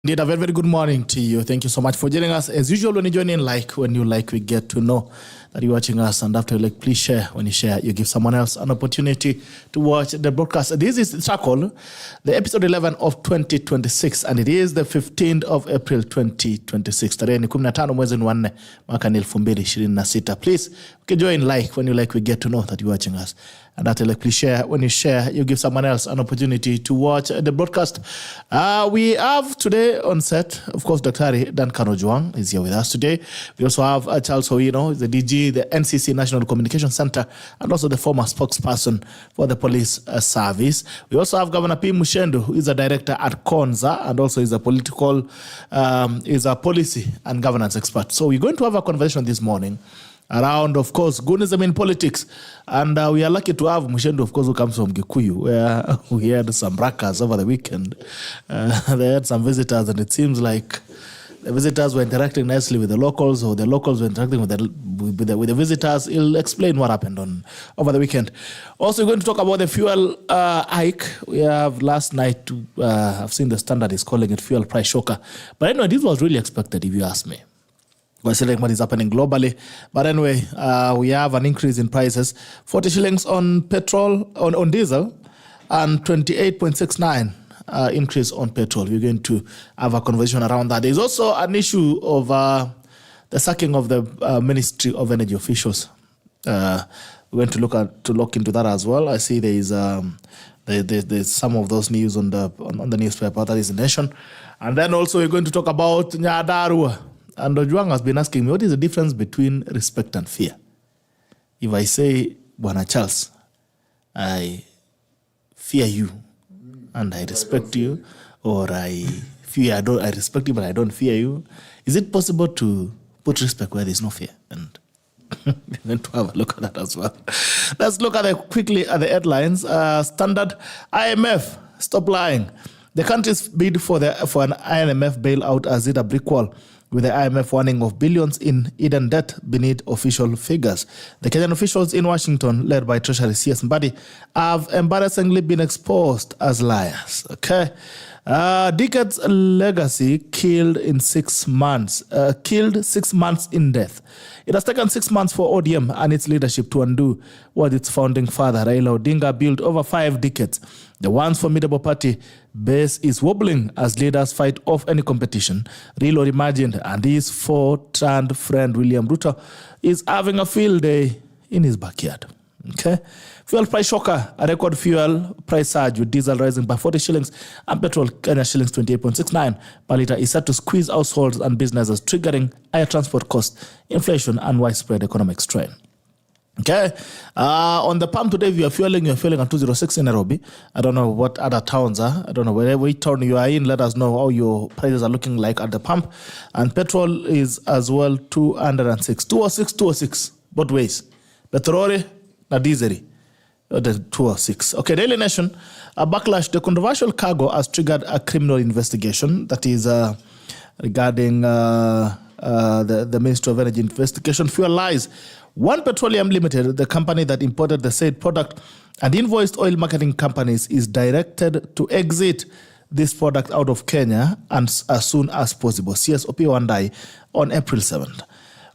Indeed, a very, very good morning to you. Thank you so much for joining us. As usual, when you join in, when you we get to know that you're watching us. And after you please share. When you share, you give someone else an opportunity to watch the broadcast. This is Circle, the episode 11 of 2026, and it is the 15th of April 2026. Tarehe ni 15 mwezi wa 4 mwaka 2026. Please, you can join when you we get to know that you're watching us. And after please share. When you share, you give someone else an opportunity to watch the broadcast. We have today on set, of course, Dr. Duncan Ojwang is here with us today. We also have Charles Owino, the DG, the NCC National Communication Center, and also the former spokesperson for the police service. We also have Governor P. Muchendu, who is a director at Konza, and also is a policy and governance expert. So we're going to have a conversation this morning around, of course, Goonism in politics. And we are lucky to have Muchendu, of course, who comes from Gikuyu, where we had some rakas over the weekend. They had some visitors, and it seems like the visitors were interacting nicely with the locals, or the locals were interacting with the visitors. He'll explain what happened over the weekend. Also, we're going to talk about the fuel hike. We have last night, I've seen the Standard is calling it fuel price shocker. But anyway, this was really expected, if you ask me. We're seeing what is happening globally. But anyway, we have an increase in prices. 40 shillings on petrol, on diesel, and 28.69 increase on petrol. We're going to have a conversation around that. There's also an issue of the sacking of the Ministry of Energy officials. We're going to look into that as well. I see there's some of those news on the newspaper. That is The Nation. And then also we're going to talk about Nyadarua. And Ojwang has been asking me, what is the difference between respect and fear? If I say, Bwana Charles, I fear you and I respect you, or I respect you but I don't fear you, is it possible to put respect where there's no fear? And we're going to have a look at that as well. Let's look quickly at the headlines. Standard, IMF, stop lying. The country's bid for an IMF bailout has hit a brick wall, with the IMF warning of billions in hidden debt beneath official figures. The Kenyan officials in Washington, led by Treasury CS Mbadi, have embarrassingly been exposed as liars. Okay, decades legacy killed 6 months in death. It has taken 6 months for ODM and its leadership to undo what its founding father Raila Odinga built over 5 decades. The once formidable party base is wobbling as leaders fight off any competition. Raila imagined, and his four-turned friend William Ruto is having a field day in his backyard. Okay, fuel price shocker, a record fuel price surge with diesel rising by 40 shillings and petrol Kenya shillings 28.69 per litre is set to squeeze households and businesses, triggering higher transport costs, inflation, and widespread economic strain. Okay, on the pump today, if you're fueling at 206 in Nairobi. I don't know what other towns are. I don't know wherever town you are in. Let us know how your prices are looking like at the pump. And petrol is as well 206, 206 both ways. Petrol na diesel, the 206. Okay, Daily Nation, a backlash. The controversial cargo has triggered a criminal investigation that is regarding the Ministry of Energy investigation. Fuel lies. One Petroleum Limited, the company that imported the said product and invoiced oil marketing companies, is directed to exit this product out of Kenya and as soon as possible. CSOP Wandai on April 7th.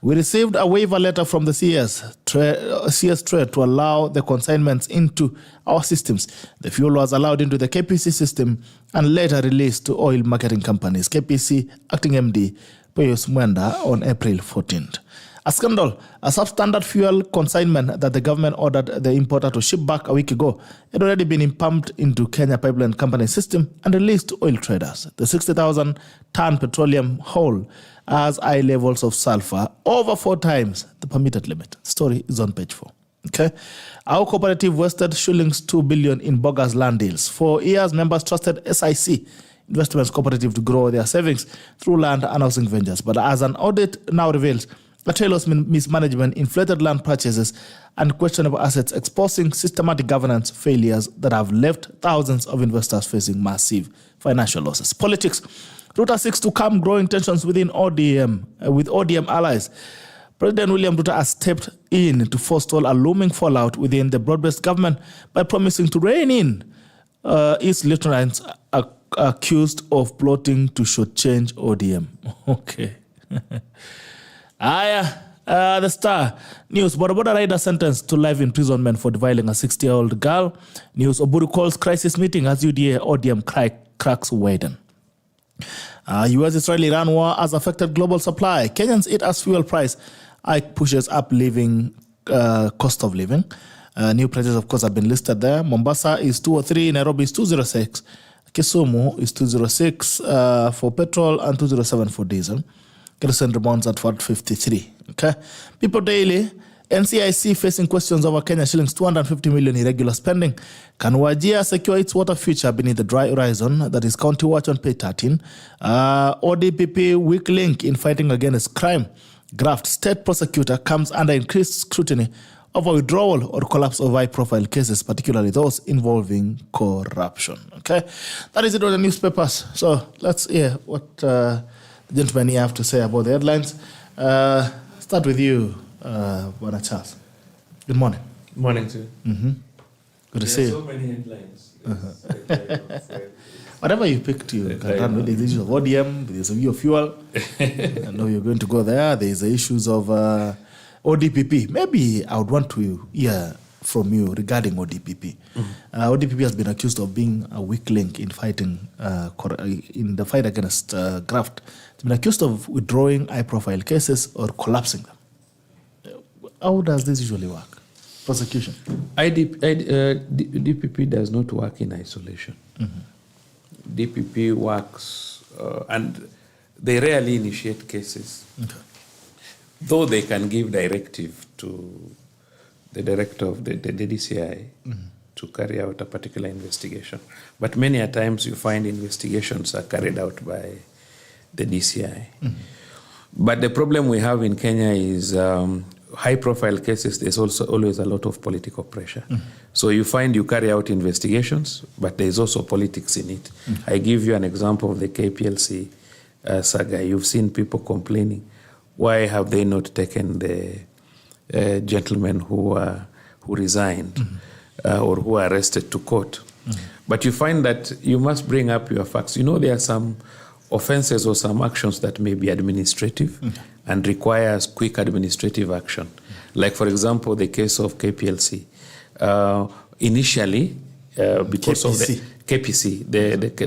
We received a waiver letter from the CS Trade to allow the consignments into our systems. The fuel was allowed into the KPC system and later released to oil marketing companies. KPC acting MD Pius Mwenda on April 14th. A scandal, a substandard fuel consignment that the government ordered the importer to ship back a week ago had already been pumped into Kenya Pipeline Company system and released to oil traders. The 60,000-ton petroleum hull has high levels of sulfur, over 4 times the permitted limit. Story is on page 4. Okay, our cooperative wasted shillings 2 billion in bogus land deals. For years, members trusted SIC Investments Cooperative to grow their savings through land and housing ventures. But as an audit now reveals, the trailers mismanagement, inflated land purchases, and questionable assets, exposing systematic governance failures that have left thousands of investors facing massive financial losses. Politics. Ruto seeks to calm growing tensions within with ODM allies. President William Ruto has stepped in to forestall a looming fallout within the broad-based government by promising to rein in his lieutenants accused of plotting to shortchange ODM. Okay. The Star News. Bodaboda rider sentenced to life imprisonment for defiling a 60-year-old girl. News. Oburu calls crisis meeting as UDA ODM cracks Whedon. US-Israel-Iran war has affected global supply. Kenyans eat as fuel price hike pushes up cost of living. New prices, of course, have been listed there. Mombasa is 203, Nairobi is 206, Kisumu is 206 for petrol and 207 for diesel. Kerosene rebounds at 453. Okay. People Daily. NCIC facing questions over Kenya shillings 250 million irregular spending. Can Wajir secure its water future beneath the dry horizon? That is County Watch on page 13. ODPP weak link in fighting against crime. Graft state prosecutor comes under increased scrutiny over withdrawal or collapse of high-profile cases, particularly those involving corruption. Okay, that is it on the newspapers. So let's hear what the gentlemen here have to say about the headlines. Start with you. Bwana Charles. Good morning. Morning to you. Mm-hmm. Good to see you. So many headlines. Whatever you picked, you can run with the issues of ODM, there's a view of fuel. I know you're going to go there. There's the issues of ODPP. Maybe I would want to hear from you regarding ODPP. Mm-hmm. ODPP has been accused of being a weak link in fighting, in the fight against graft. It's been accused of withdrawing high-profile cases or collapsing them. How does this usually work? Prosecution? DPP does not work in isolation. Mm-hmm. DPP works, and they rarely initiate cases. Okay. Though they can give directive to the director of the DCI to carry out a particular investigation. But many a times you find investigations are carried out by the DCI. Mm-hmm. But the problem we have in Kenya is high-profile cases, there's also always a lot of political pressure. Mm-hmm. So you find you carry out investigations, but there's also politics in it. Mm-hmm. I give you an example of the KPLC saga. You've seen people complaining, why have they not taken the gentlemen who resigned or who were arrested to court? Mm-hmm. But you find that you must bring up your facts. You know, there are some offenses or some actions that may be administrative and requires quick administrative action. Like, for example, the case of KPLC. Initially, because KPC. of the KPC,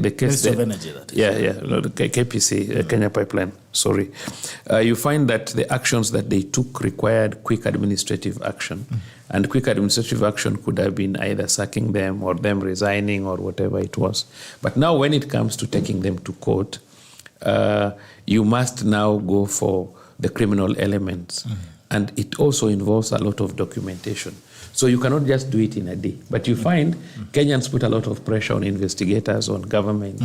the case... Ministry of Energy, that is. The KPC, Kenya Pipeline, sorry. You find that the actions that they took required quick administrative action. And quick administrative action could have been either sacking them or them resigning or whatever it was. But now when it comes to taking them to court, you must now go for the criminal elements. And it also involves a lot of documentation. So you cannot just do it in a day. But you find Kenyans put a lot of pressure on investigators, on government.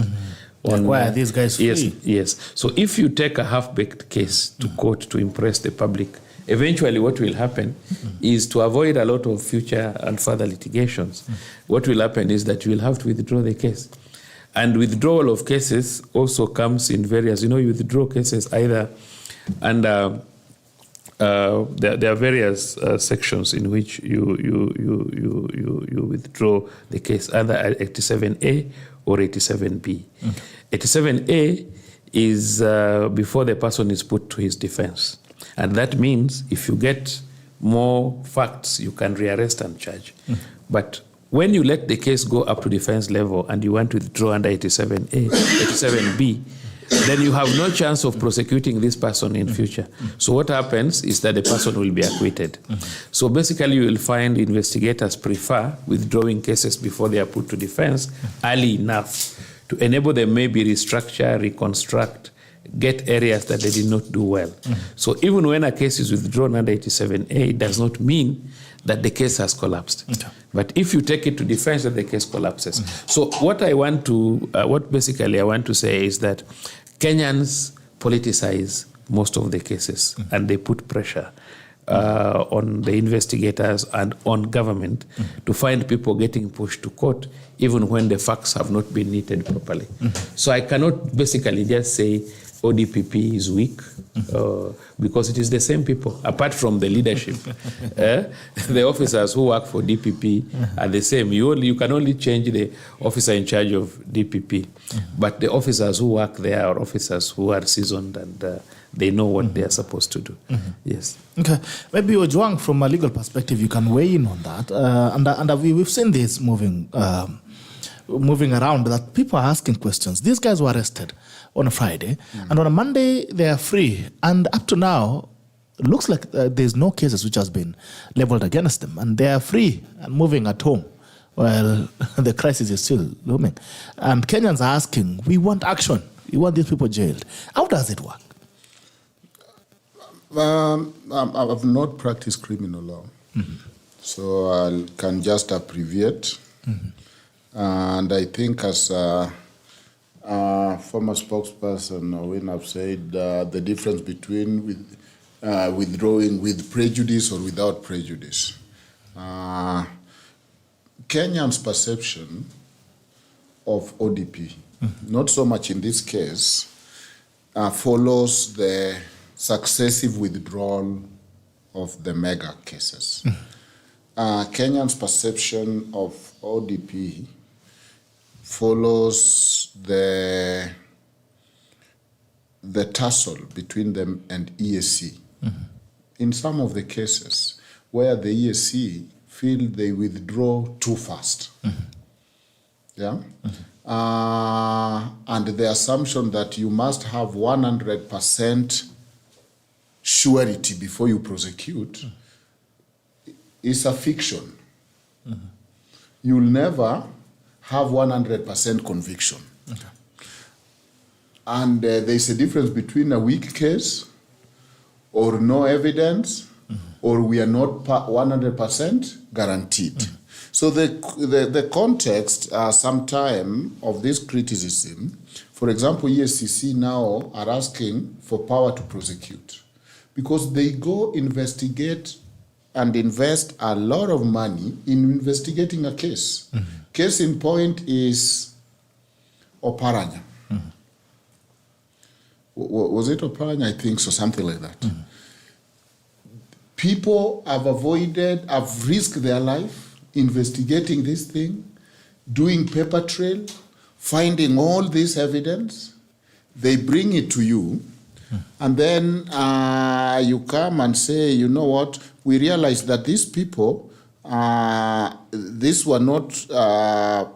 On, why are these guys free? Yes. So if you take a half-baked case to court to impress the public, eventually what will happen is, to avoid a lot of future and further litigations, what will happen is that you will have to withdraw the case. And withdrawal of cases also comes in various, you withdraw cases either under, there are various sections in which you withdraw the case, either 87A or 87B. 87A is before the person is put to his defense. And that means if you get more facts, you can rearrest and charge. But when you let the case go up to defense level and you want to withdraw under 87A, 87B, then you have no chance of prosecuting this person in future. So what happens is that the person will be acquitted. So basically you will find investigators prefer withdrawing cases before they are put to defense early enough to enable them maybe restructure, reconstruct, get areas that they did not do well. So even when a case is withdrawn under 87A, it does not mean that the case has collapsed. But if you take it to defense, then the case collapses. So what basically I want to say is that Kenyans politicize most of the cases and they put pressure on the investigators and on government to find people getting pushed to court even when the facts have not been knitted properly. So I cannot basically just say ODPP is weak because it is the same people, apart from the leadership. The officers who work for DPP are the same. You can only change the officer in charge of DPP, but the officers who work there are officers who are seasoned and they know what they are supposed to do. Yes. Okay. Maybe Ojwang, from a legal perspective, you can weigh in on that. And we've seen this moving around, that people are asking questions. These guys were arrested on a Friday, and on a Monday they are free. And up to now, it looks like there's no cases which has been leveled against them, and they are free and moving at home while the crisis is still looming. And Kenyans are asking, we want action. We want these people jailed. How does it work? I've not practiced criminal law, so I can just abbreviate. And I think as former spokesperson, Owino have said the difference between withdrawing with prejudice or without prejudice. Kenyans' perception of ODP, not so much in this case, follows the successive withdrawal of the mega cases. Kenyans' perception of ODP follows the tussle between them and EAC. In some of the cases where the EAC feel they withdraw too fast. Yeah? And the assumption that you must have 100% surety before you prosecute is a fiction. You'll never have 100% conviction. And there's a difference between a weak case or no evidence or we are not 100% guaranteed. So the context sometime of this criticism, for example, ESCC now are asking for power to prosecute because they go investigate and invest a lot of money in investigating a case. Case in point is Oparanya. Was it Oparanya? I think so, something like that. People have risked their life investigating this thing, doing paper trail, finding all this evidence. They bring it to you, and then you come and say, you know what, we realize that these people, these were not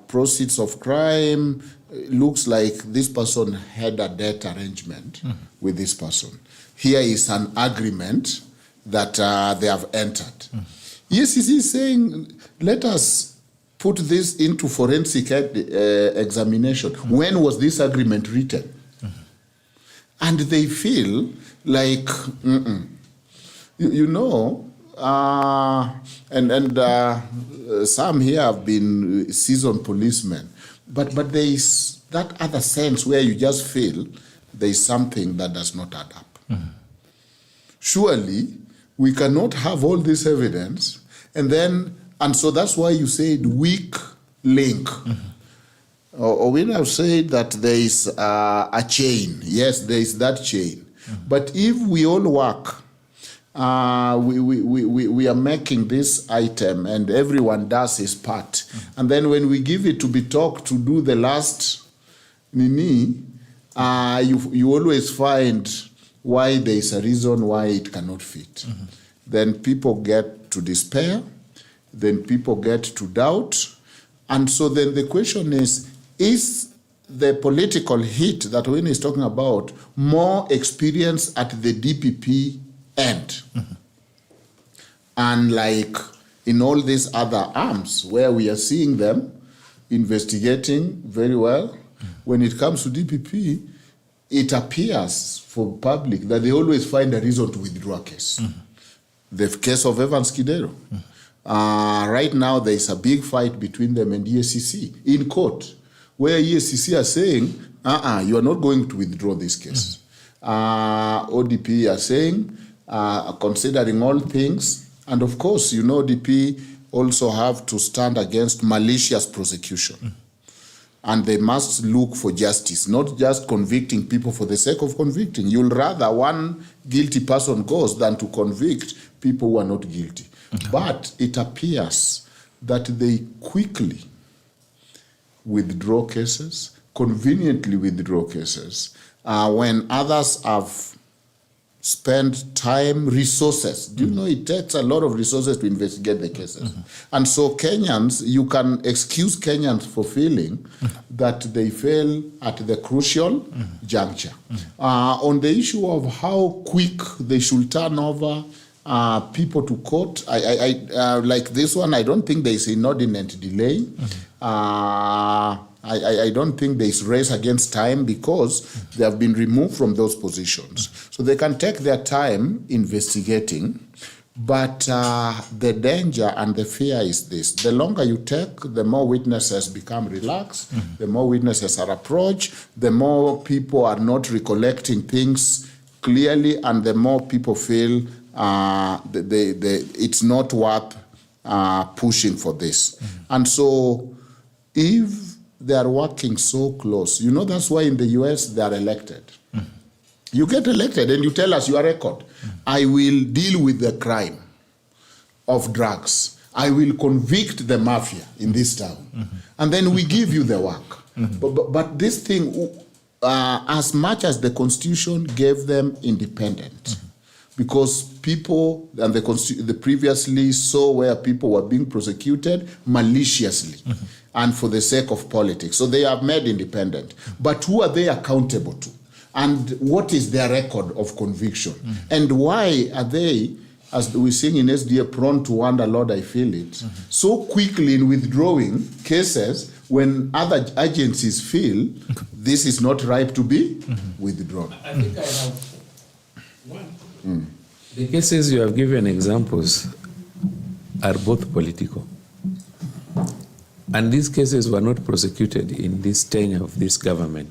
proceeds of crime. Looks like this person had a debt arrangement with this person. Here is an agreement that they have entered. ESCC is saying, let us put this into forensic examination. When was this agreement written? And they feel like, you know, some here have been seasoned policemen, but there is that other sense where you just feel there is something that does not add up. Surely, we cannot have all this evidence, and so that's why you said weak link. Owino have said that there is a chain. Yes, there is that chain. But if we all work, we are making this item and everyone does his part. And then when we give it to Bitok to do the last nini, you always find why there is a reason why it cannot fit. Then people get to despair, then people get to doubt. And so then the question is the political hit that Owino is talking about more experience at the DPP end? And like in all these other arms where we are seeing them investigating very well, when it comes to DPP, it appears for public that they always find a reason to withdraw a case. The case of Evans Kidero. Right now, there is a big fight between them and ESCC in court, where ESCC are saying, you are not going to withdraw this case. ODP are saying, considering all things, and of course, you know, ODP also have to stand against malicious prosecution. and they must look for justice, not just convicting people for the sake of convicting. You'll rather one guilty person goes than to convict people who are not guilty. Okay. But it appears that they quickly withdraw cases, conveniently withdraw cases, when others have spent time, resources. Do you know it takes a lot of resources to investigate the cases? And so Kenyans, you can excuse Kenyans for feeling that they fail at the crucial juncture. On the issue of how quick they should turn over people to court, I like this one, I don't think there is inordinate delay. I don't think there is race against time because they have been removed from those positions. So they can take their time investigating, but the danger and the fear is this. The longer you take, the more witnesses become relaxed, the more witnesses are approached, the more people are not recollecting things clearly, and the more people feel it's not worth pushing for this. And so if they are working so close, you know, that's why in the US they are elected. You get elected and you tell us your record. I will deal with the crime of drugs. I will convict the mafia in this town. And then we give you the work. But this thing, as much as the Constitution gave them independence, because people and the previously saw where people were being prosecuted maliciously and for the sake of politics. So they are made independent. But who are they accountable to? And what is their record of conviction? And why are they, as we sing in SDA, prone to wonder, Lord, I feel it, so quickly in withdrawing cases when other agencies feel this is not ripe to be withdrawn? I think I have one. The cases you have given examples are both political. And these cases were not prosecuted in this tenure of this government.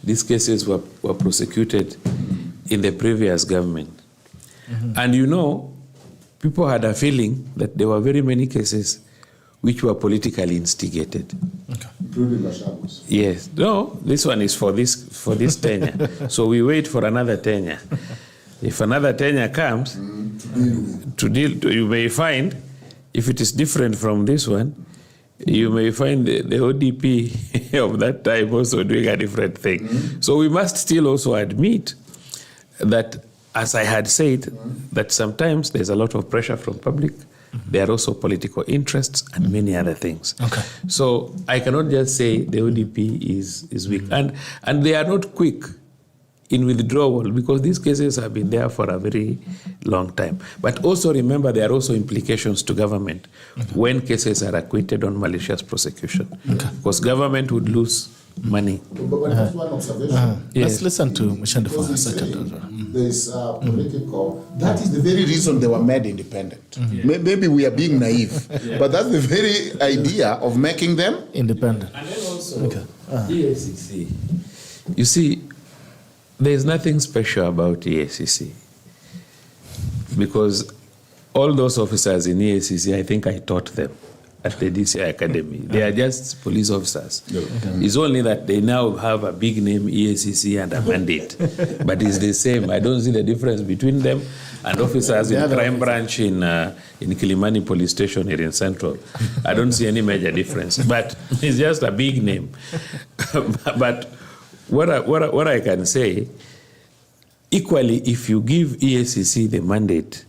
These cases were prosecuted in the previous government. And you know, people had a feeling that there were very many cases which were politically instigated. Including Mashabus. Yes. No, this one is for this tenure. So we wait for another tenure. If another tenure comes, you may find, if it is different from this one, you may find the ODP of that time also doing a different thing. So we must still also admit that, as I had said, that sometimes there's a lot of pressure from public. There are also political interests and many other things. So I cannot just say the ODP is weak. And they are not quick in withdrawal because these cases have been there for a very long time. But also remember, there are also implications to government when cases are acquitted on malicious prosecution. Because government would lose money. But that's one observation. Let's listen to Muchendu for a second. There is political. That is the very reason they were made independent. Maybe we are being naive, but that's the very idea of making them independent. And then also, EACC. You see, there is nothing special about EACC because all those officers in EACC, I think I taught them at the DCI Academy. They are just police officers. It's only that they now have a big name, EACC, and a mandate. But it's the same. I don't see the difference between them and officers in crime branch in Kilimani police station here in Central. I don't see any major difference. But it's just a big name. But what I can say, equally, if you give EACC the mandate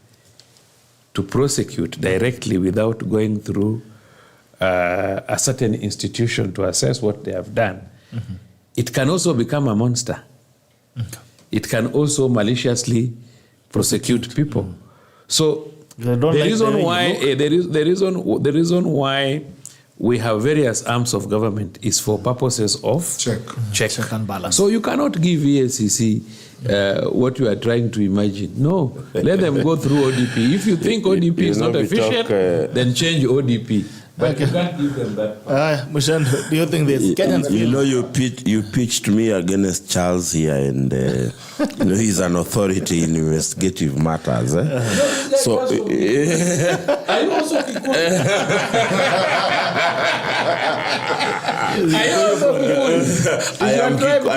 to prosecute directly without going through a certain institution to assess what they have done, it can also become a monster. It can also maliciously prosecute people. So the reason why we have various arms of government is for purposes of check and balance. So you cannot give EACC what you are trying to imagine. No, let them go through ODP. If you think ODP is not efficient, then change ODP. But you can't give them that power. Muchendu, do you think this? Kenyans You know, you pitched me against Charles here, and you know, he's an authority in investigative matters. So, Are you also Kikuyu? I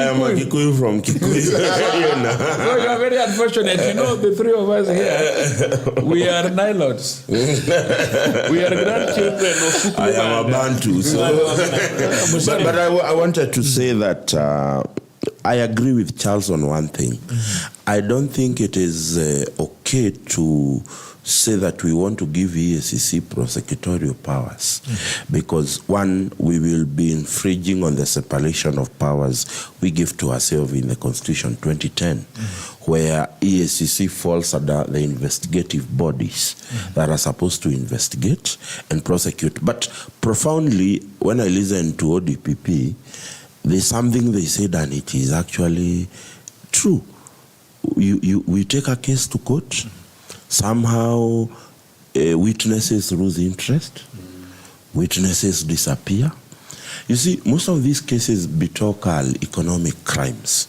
am a Kikuyu from Kikuyu. You know. So you are very unfortunate. You know, the three of us here, we are Nilots. We are grandchildren of Kikuyu. I am a Bantu. So. but I wanted to say that I agree with Charles on one thing. I don't think it is okay to say that we want to give EACC prosecutorial powers, because one, we will be infringing on the separation of powers we give to ourselves in the Constitution 2010, where EACC falls under the investigative bodies that are supposed to investigate and prosecute. But profoundly, when I listen to ODPP, there's something they said, and it is actually true. We take a case to court. Somehow, witnesses lose interest. Witnesses disappear. You see, most of these cases Bitok are economic crimes.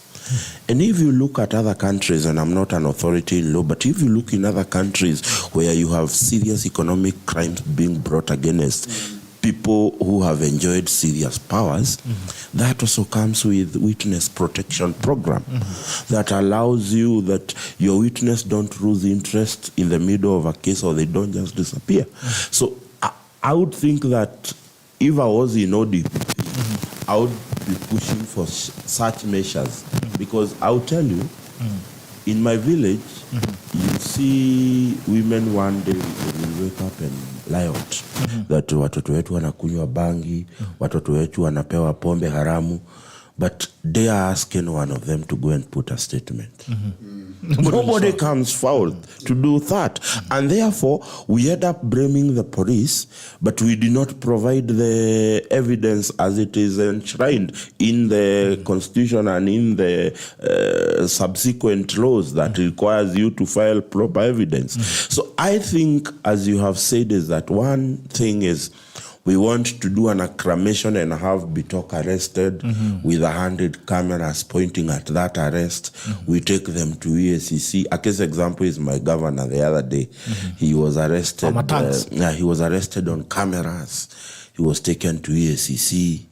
And if you look at other countries, and I'm not an authority in law, but if you look in other countries where you have serious economic crimes being brought against people who have enjoyed serious powers, that also comes with witness protection program that allows you that your witness don't lose interest in the middle of a case, or they don't just disappear. So I would think that if I was in ODPP, I would be pushing for such measures, because I'll tell you, in my village, you see women one day will wake up and lie out that watoto wetu wanakunywa bangi, watoto wetu wanapewa pombe haramu, but they are asking one of them to go and put a statement. Nobody comes forward to do that. And therefore, we end up blaming the police, but we do not provide the evidence as it is enshrined in the Constitution and in the subsequent laws that requires you to file proper evidence. So I think, as you have said, is that one thing is, we want to do an acclamation and have Bitok arrested with 100 cameras pointing at that arrest. We take them to EACC. A case example is my governor the other day. He was arrested. He was arrested on cameras. He was taken to EACC.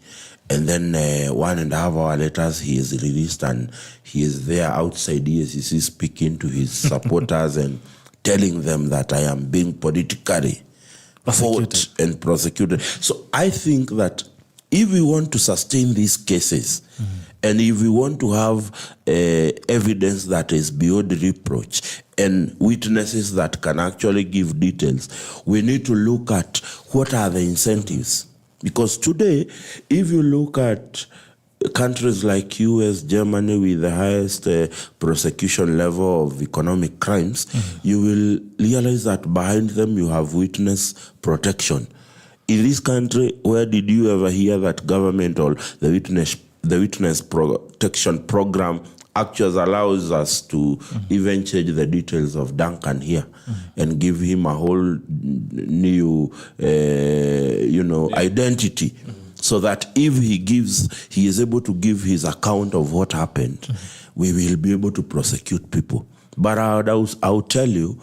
And then 1.5 hours later, he is released, and he is there outside EACC speaking to his supporters and telling them that I am being politically fought and prosecuted. So I think that if we want to sustain these cases, and if we want to have evidence that is beyond reproach and witnesses that can actually give details, we need to look at what are the incentives. Because today, if you look at countries like US, Germany, with the highest prosecution level of economic crimes, you will realize that behind them you have witness protection. In this country, where did you ever hear that government or the witness protection program actually allows us to even change the details of Duncan here and give him a whole new, identity? So that if he is able to give his account of what happened, we will be able to prosecute people. But I'll tell you,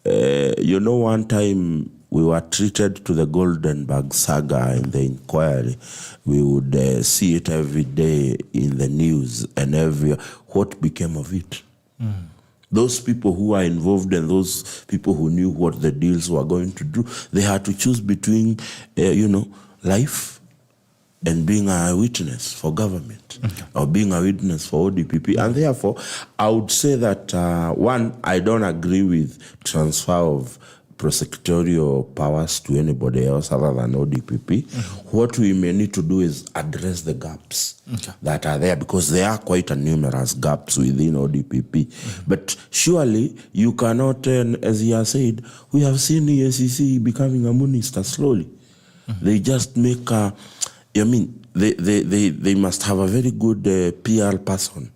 one time we were treated to the Goldenberg saga in the inquiry. We would see it every day in the news, and what became of it. Those people who are involved and those people who knew what the deals were going to do, they had to choose between, life and being a witness for government, or being a witness for ODPP. And therefore, I would say that, one, I don't agree with transfer of prosecutorial powers to anybody else other than ODPP. What we may need to do is address the gaps that are there, because there are quite numerous gaps within ODPP. But surely you cannot, as he has said, we have seen the EACC becoming a minister slowly. They just make they must have a very good PR person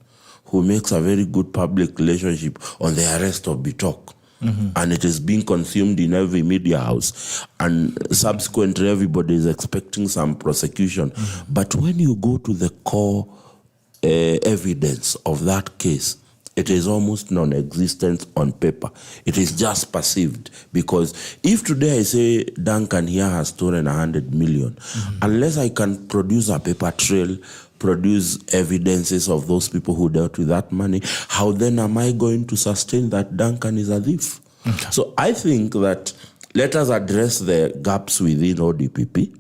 who makes a very good public relationship on the arrest of Bitok. and it is being consumed in every media house, and subsequently everybody is expecting some prosecution. But when you go to the core evidence of that case, it is almost non-existent on paper. It is just perceived, because if today I say Duncan here has stolen 100 million, unless I can produce a paper trail, produce evidences of those people who dealt with that money, how then am I going to sustain that Duncan is a thief? Okay. So I think that let us address the gaps within ODPP.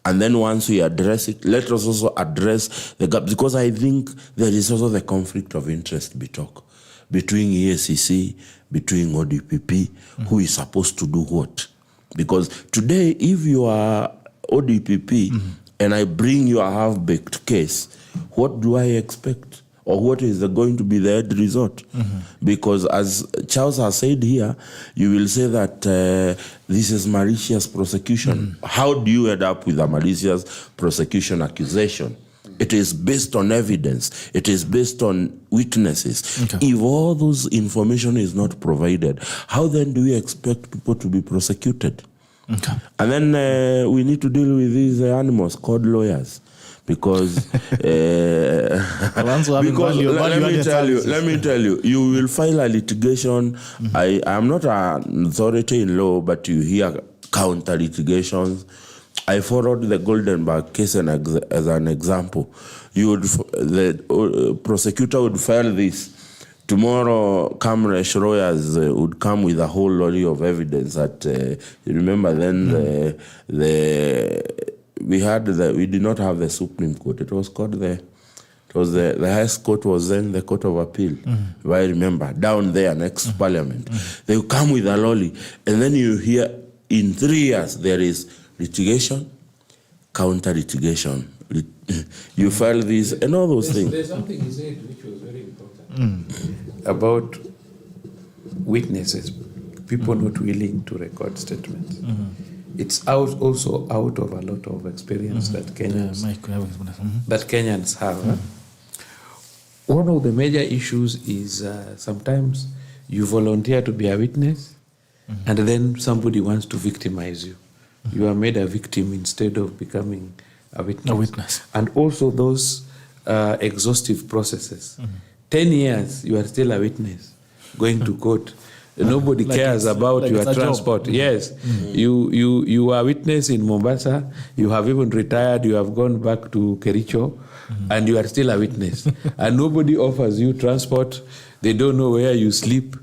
And then once we address it, let us also address the gaps, because I think there is also the conflict of interest, Bitok, between EACC, between ODPP, who is supposed to do what. Because today, if you are ODPP and I bring you a half-baked case, what do I expect? Or what is going to be the end result? Because as Charles has said here, you will say that this is malicious prosecution. How do you end up with a malicious prosecution accusation? It is based on evidence. It is based on witnesses. Okay. If all those information is not provided, how then do we expect people to be prosecuted? Okay. And then we need to deal with these animals called lawyers. Because, let me tell you, you will file a litigation. I am not an authority in law, but you hear counter litigations. I followed the Goldenberg case as an example. The prosecutor would file this. Tomorrow, Kamresh lawyers would come with a whole lorry of evidence that, you remember then we did not have the Supreme Court. It was called the highest court was then the Court of Appeal, if I remember, down there next to Parliament. They will come with a lorry, and then you hear in 3 years there is litigation, counter litigation. You file these and all those things. There's something he said which was very important about witnesses, people not willing to record statements. It's also out of a lot of experience that Kenyans have. One of the major issues is sometimes you volunteer to be a witness, and then somebody wants to victimize you. You are made a victim instead of becoming a witness. And also those exhaustive processes. 10 years, you are still a witness, going to court. Nobody cares about your transport. Yes, you are a witness in Mombasa. You have even retired. You have gone back to Kericho, and you are still a witness. And nobody offers you transport. They don't know where you sleep.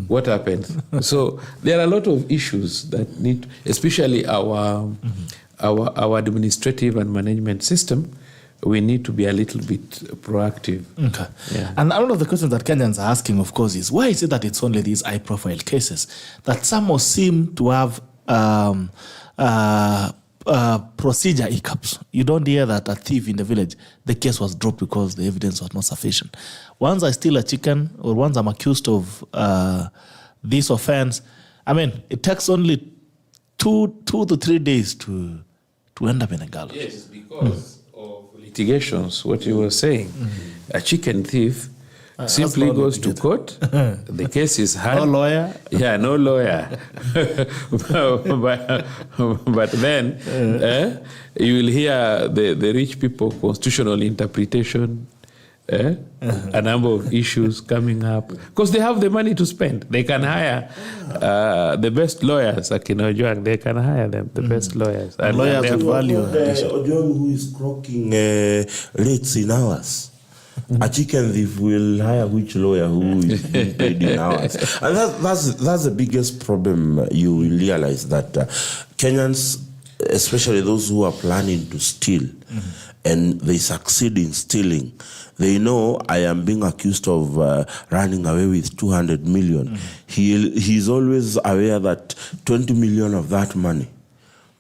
What happens? So there are a lot of issues that need, especially our administrative and management system. We need to be a little bit proactive. Okay. Yeah. And one of the questions that Kenyans are asking, of course, is why is it that it's only these high-profile cases that some seem to have procedure hiccups? You don't hear that a thief in the village, the case was dropped because the evidence was not sufficient. Once I steal a chicken or once I'm accused of this offense, I mean, it takes only 2 to 3 days to end up in a gallows. Yes, because litigations, what you were saying, a chicken thief simply goes to court. The case is hard. No lawyer. Yeah, no lawyer. but then you will hear the rich people constitutional interpretation. A number of issues coming up because they have the money to spend. They can hire the best lawyers, like in Ojwang. They can hire them, the best lawyers. And lawyers of value. Ojwang, who is croaking rates in hours. A chicken thief will hire which lawyer who is being paid in hours. And that's the biggest problem. You will realize that Kenyans, especially those who are planning to steal, and they succeed in stealing, they know I am being accused of running away with 200 million. He's always aware that 20 million of that money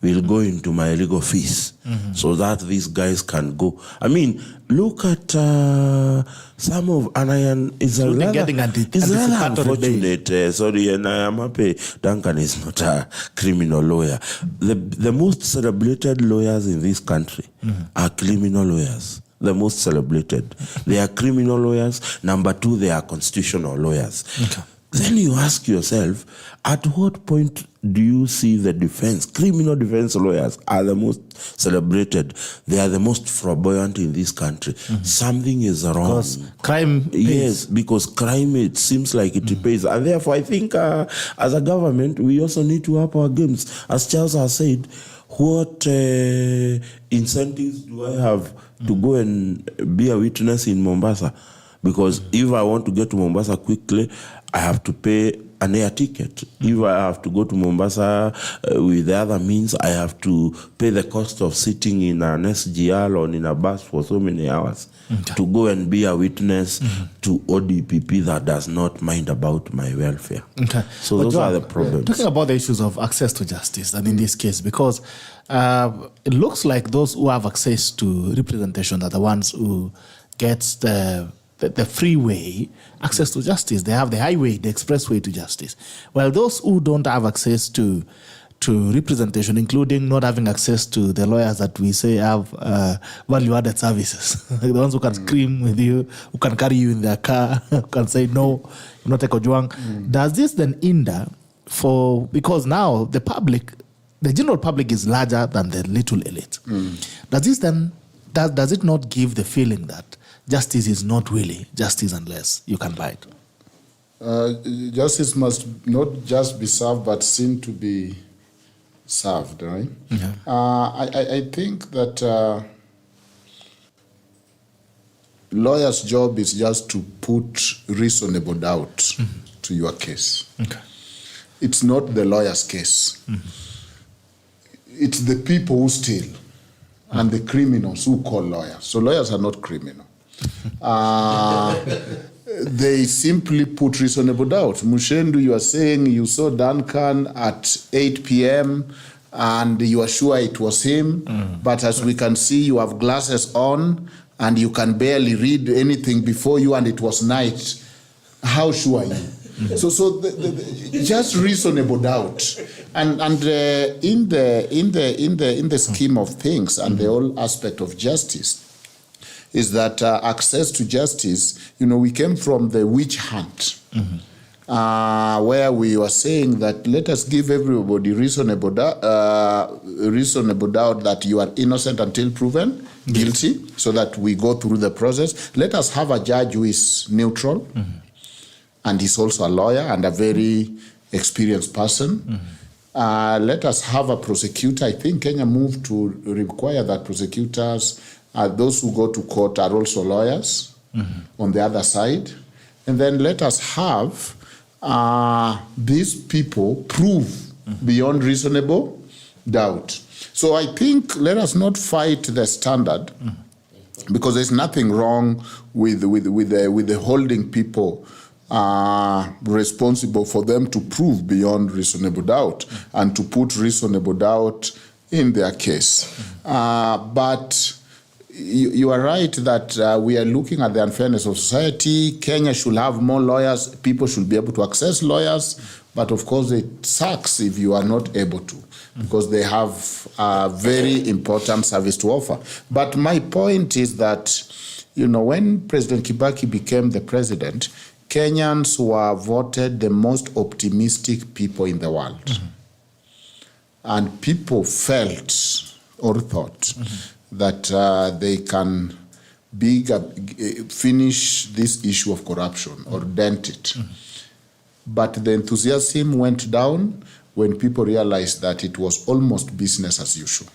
will go into my legal fees so that these guys can go. I mean, look at some of, and it's rather unfortunate. Sorry, and I am happy Duncan is not a criminal lawyer. The most celebrated lawyers in this country are criminal lawyers. The most celebrated. They are criminal lawyers. Number 2, they are constitutional lawyers. Okay. then you ask yourself, at what point do you see the defense? Criminal defense lawyers are the most celebrated. They are the most flamboyant in this country. Something is wrong. Because crime pays. Yes, because crime, it seems like it pays. And therefore, I think as a government, we also need to up our games. As Charles has said, what incentives do I have to go and be a witness in Mombasa? Because if I want to get to Mombasa quickly, I have to pay an air ticket. If I have to go to Mombasa with the other means, I have to pay the cost of sitting in an SGR or in a bus for so many hours to go and be a witness to ODPP that does not mind about my welfare. So those are the problems. Talking about the issues of access to justice, and in this case, because it looks like those who have access to representation are the ones who get the freeway access to justice. They have the highway, the expressway to justice. While those who don't have access to representation, including not having access to the lawyers that we say have value-added services, the ones who can scream with you, who can carry you in their car, who can say, no, you're not a Ojwang. Does this then hinder because now the public, the general public is larger than the little elite. Does this then, does it not give the feeling that justice is not really justice unless you can buy it? Justice must not just be served, but seem to be served, right? I think that lawyer's job is just to put reasonable doubt to your case. It's not the lawyer's case. It's the people who steal and the criminals who call lawyers. So lawyers are not criminal. They simply put reasonable doubt. Muchendu, you are saying you saw Duncan at 8 p.m. and you are sure it was him, but as we can see, you have glasses on and you can barely read anything before you, and it was night. How sure are you? So just reasonable doubt, and in the scheme of things and the whole aspect of justice is that access to justice. We came from the witch hunt, where we were saying that let us give everybody reasonable doubt that you are innocent until proven guilty, so that we go through the process. Let us have a judge who is neutral. And he's also a lawyer and a very experienced person. Let us have a prosecutor. I think Kenya moved to require that prosecutors, those who go to court, are also lawyers on the other side. And then let us have these people prove beyond reasonable doubt. So I think let us not fight the standard, because there's nothing wrong with the holding people responsible for them to prove beyond reasonable doubt and to put reasonable doubt in their case. But you are right that we are looking at the unfairness of society. Kenya should have more lawyers. People should be able to access lawyers. But of course, it sucks if you are not able to, because they have a very important service to offer. But my point is that, when President Kibaki became the president, Kenyans were voted the most optimistic people in the world. And people felt or thought that they can finish this issue of corruption or dent it. But the enthusiasm went down when people realized that it was almost business as usual.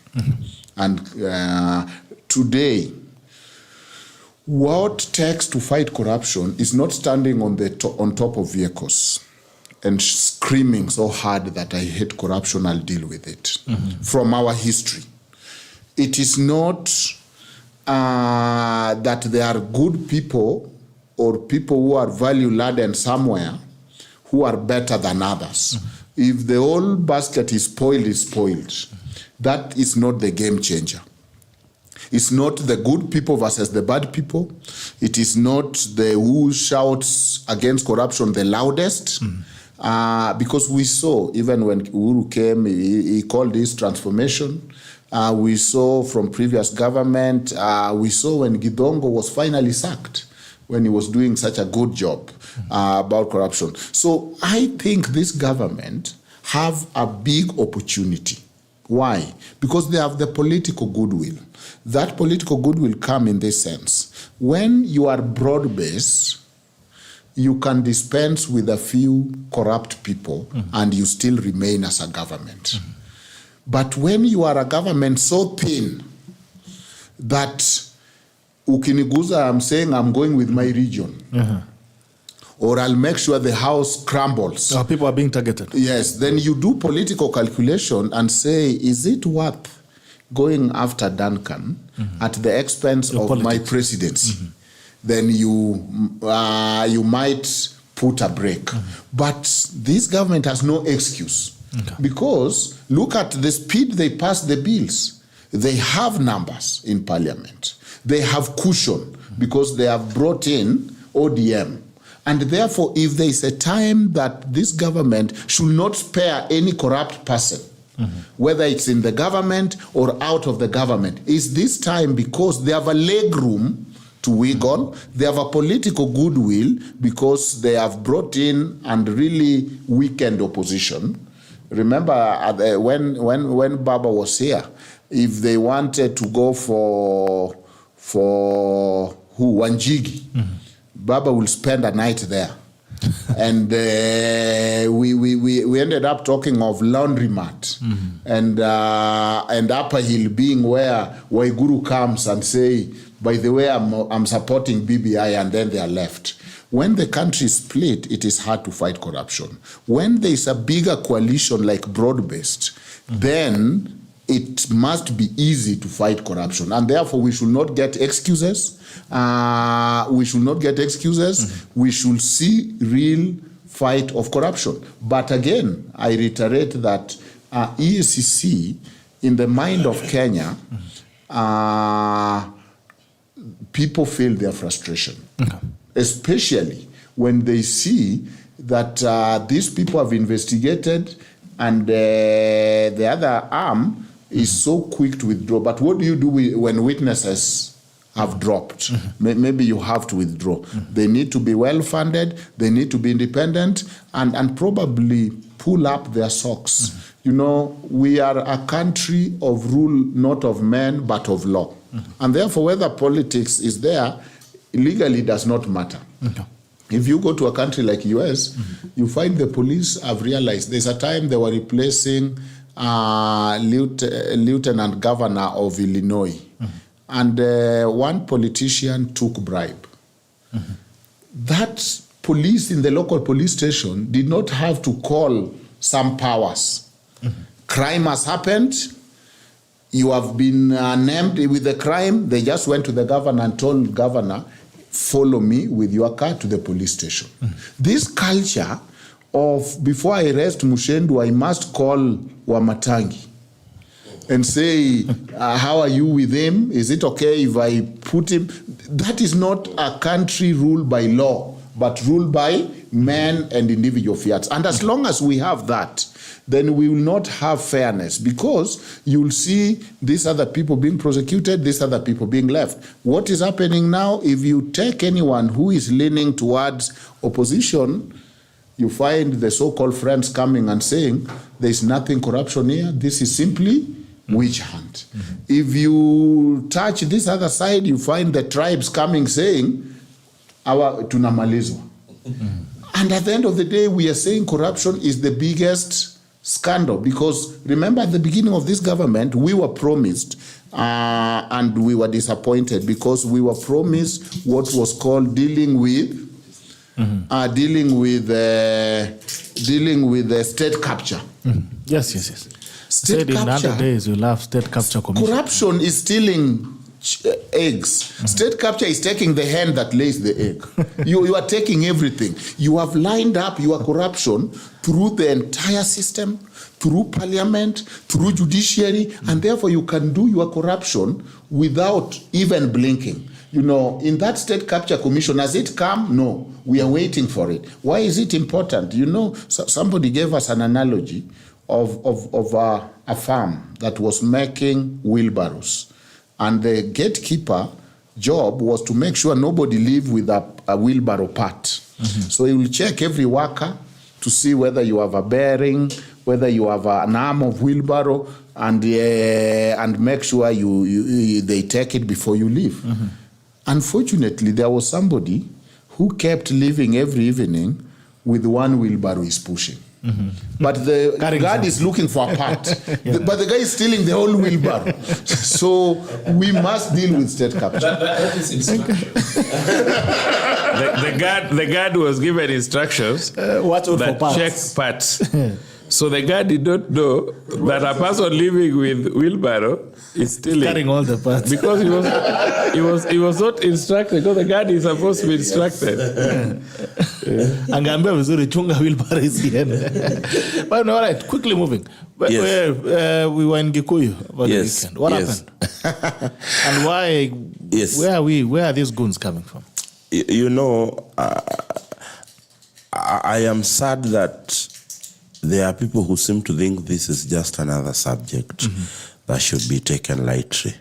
And today, what takes to fight corruption is not standing on top of vehicles and screaming so hard that I hate corruption, I'll deal with it. From our history, it is not that there are good people or people who are value-laden somewhere who are better than others. If the whole basket is spoiled. That is not the game changer. It's not the good people versus the bad people. It is not the who shouts against corruption the loudest. Because we saw, even when Uhuru came, he called this transformation. We saw from previous government, we saw when Gidongo was finally sacked. when he was doing such a good job about corruption. So I think this government have a big opportunity. Why? Because they have the political goodwill. That political goodwill come in this sense. When you are broad-based, you can dispense with a few corrupt people and you still remain as a government. But when you are a government so thin that ukiniguza, I'm saying I'm going with my region, or I'll make sure the house crumbles. People are being targeted. Yes, then you do political calculation and say, is it worth going after Duncan at the expense of my presidency? Then you might put a break. But this government has no excuse. Because look at the speed they pass the bills. They have numbers in parliament. They have cushion because they have brought in ODM. And therefore, if there is a time that this government should not spare any corrupt person, whether it's in the government or out of the government, is this time because they have a leg room to wiggle, they have a political goodwill because they have brought in and really weakened opposition. Remember when Baba was here, if they wanted to go for Wanjigi, Baba will spend a night there. And we ended up talking of laundromat and Upper Hill being where Waiguru comes and say, by the way, I'm supporting BBI, and then they are left. When the country is split, it is hard to fight corruption. When there is a bigger coalition like broad-based, then it must be easy to fight corruption. And therefore, we should not get excuses. We should see real fight of corruption. But again, I reiterate that EACC, in the mind of Kenya, people feel their frustration. Especially when they see that these people have investigated and the other arm is so quick to withdraw. But what do you do when witnesses have dropped? Maybe you have to withdraw. They need to be well-funded, they need to be independent, and probably pull up their socks. You know, we are a country of rule, not of men, but of law. And therefore, whether politics is there, legally does not matter. If you go to a country like US, you find the police have realized there's a time they were replacing lieutenant governor of Illinois. And one politician took bribe. That police in the local police station did not have to call some powers. Crime has happened. You have been named with the crime. They just went to the governor and told governor, follow me with your car to the police station. This culture of, before I arrest Muchendu, I must call Wamatangi and say, how are you with him? Is it okay if I put him? That is not a country ruled by law, but ruled by men and individual fiats. And as long as we have that, then we will not have fairness, because you will see these other people being prosecuted, these other people being left. What is happening now, if you take anyone who is leaning towards opposition, you find the so-called friends coming and saying, there's nothing corruption here, this is simply witch hunt. If you touch this other side, you find the tribes coming saying, tunamalizwa. And at the end of the day, we are saying corruption is the biggest scandal, because remember at the beginning of this government, we were promised and we were disappointed, because we were promised what was called dealing with state capture. Yes. State Said capture. in other days, we'll have state capture commission. Corruption is stealing eggs. State capture is taking the hen that lays the egg. You are taking everything. You have lined up your corruption through the entire system, through parliament, through judiciary, and therefore you can do your corruption without even blinking. You know, in that state capture commission, has it come? No. We are waiting for it. Why is it important? You know, somebody gave us an analogy of a farm that was making wheelbarrows. And the gatekeeper job was to make sure nobody lived with a a wheelbarrow part. So he will check every worker to see whether you have a bearing, whether you have an arm of wheelbarrow, and make sure they take it before you leave. Unfortunately, there was somebody who kept leaving every evening with one wheelbarrow is pushing. But the guard is looking for a part. But the guy is stealing the whole wheelbarrow. So we must deal with state capture. That is instruction. the guard was given instructions that check parts. So the guard did not know that a person living with wheelbarrow is stealing, carrying all the parts, because he was not instructed. Because the guard is supposed to be instructed. Angaambia vizuri chunga wheelbarrow isiende. But no, all right, quickly moving. Yes. We were in Gikuyu over the weekend. What happened? And why? Yes. Where are these goons coming from? You know, I am sad that there are people who seem to think this is just another subject that should be taken lightly.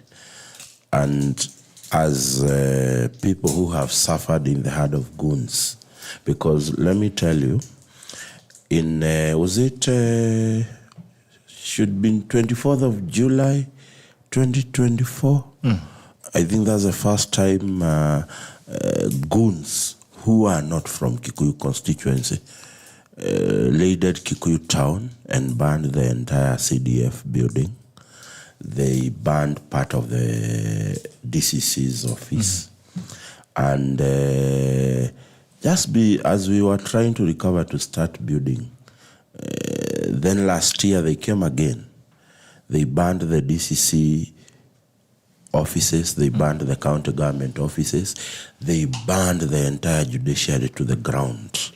And as people who have suffered in the hand of goons, because let me tell you, in, should be 24th of July, 2024? I think that's the first time goons who are not from Kikuyu constituency raided Kikuyu town and burned the entire CDF building. They burned part of the DCC's office. And as we were trying to recover to start building, then last year they came again. They burned the DCC offices, they burned the county government offices, they burned the entire judiciary to the ground.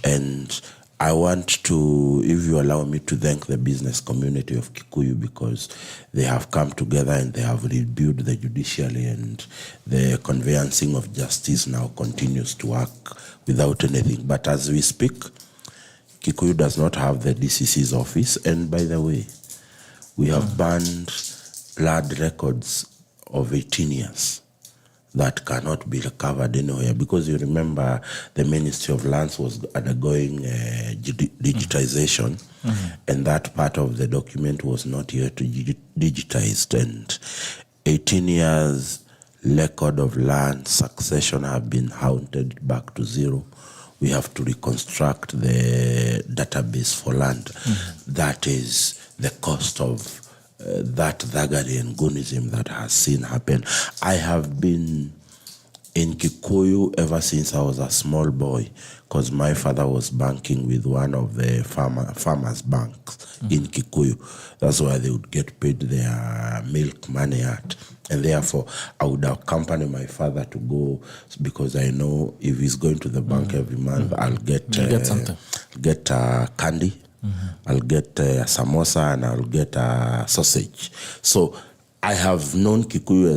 And I want to, if you allow me, to thank the business community of Kikuyu, because they have come together and they have rebuilt the judiciary, and the conveyancing of justice now continues to work without anything. But as we speak, Kikuyu does not have the DCC's office. And by the way, we have banned land records of 18 years that cannot be recovered anywhere, because you remember the Ministry of Lands was undergoing digitization, and that part of the document was not yet digitized. And 18 years record of land succession have been counted back to zero. We have to reconstruct the database for land. That is the cost of that thuggery and Goonism that has seen happen. I have been in Kikuyu ever since I was a small boy, because my father was banking with one of the farmers' banks in Kikuyu. That's why they would get paid their milk money at. And therefore, I would accompany my father to go, because I know if he's going to the bank every month, I'll get something. Get candy. I'll get a samosa, and I'll get a sausage. So I have known Kikuyu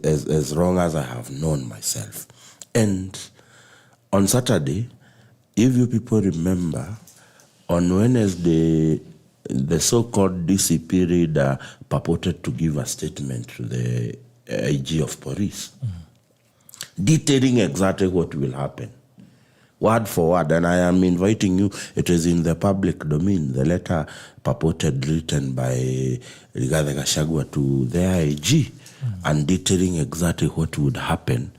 as long as I have known myself. And on Saturday, if you people remember, on Wednesday, the so-called DCP reader purported to give a statement to the IG of police, detailing exactly what will happen, word for word. And I am inviting you, it is in the public domain, the letter purported written by Rigathi Gachagua to the IG, and detailing exactly what would happen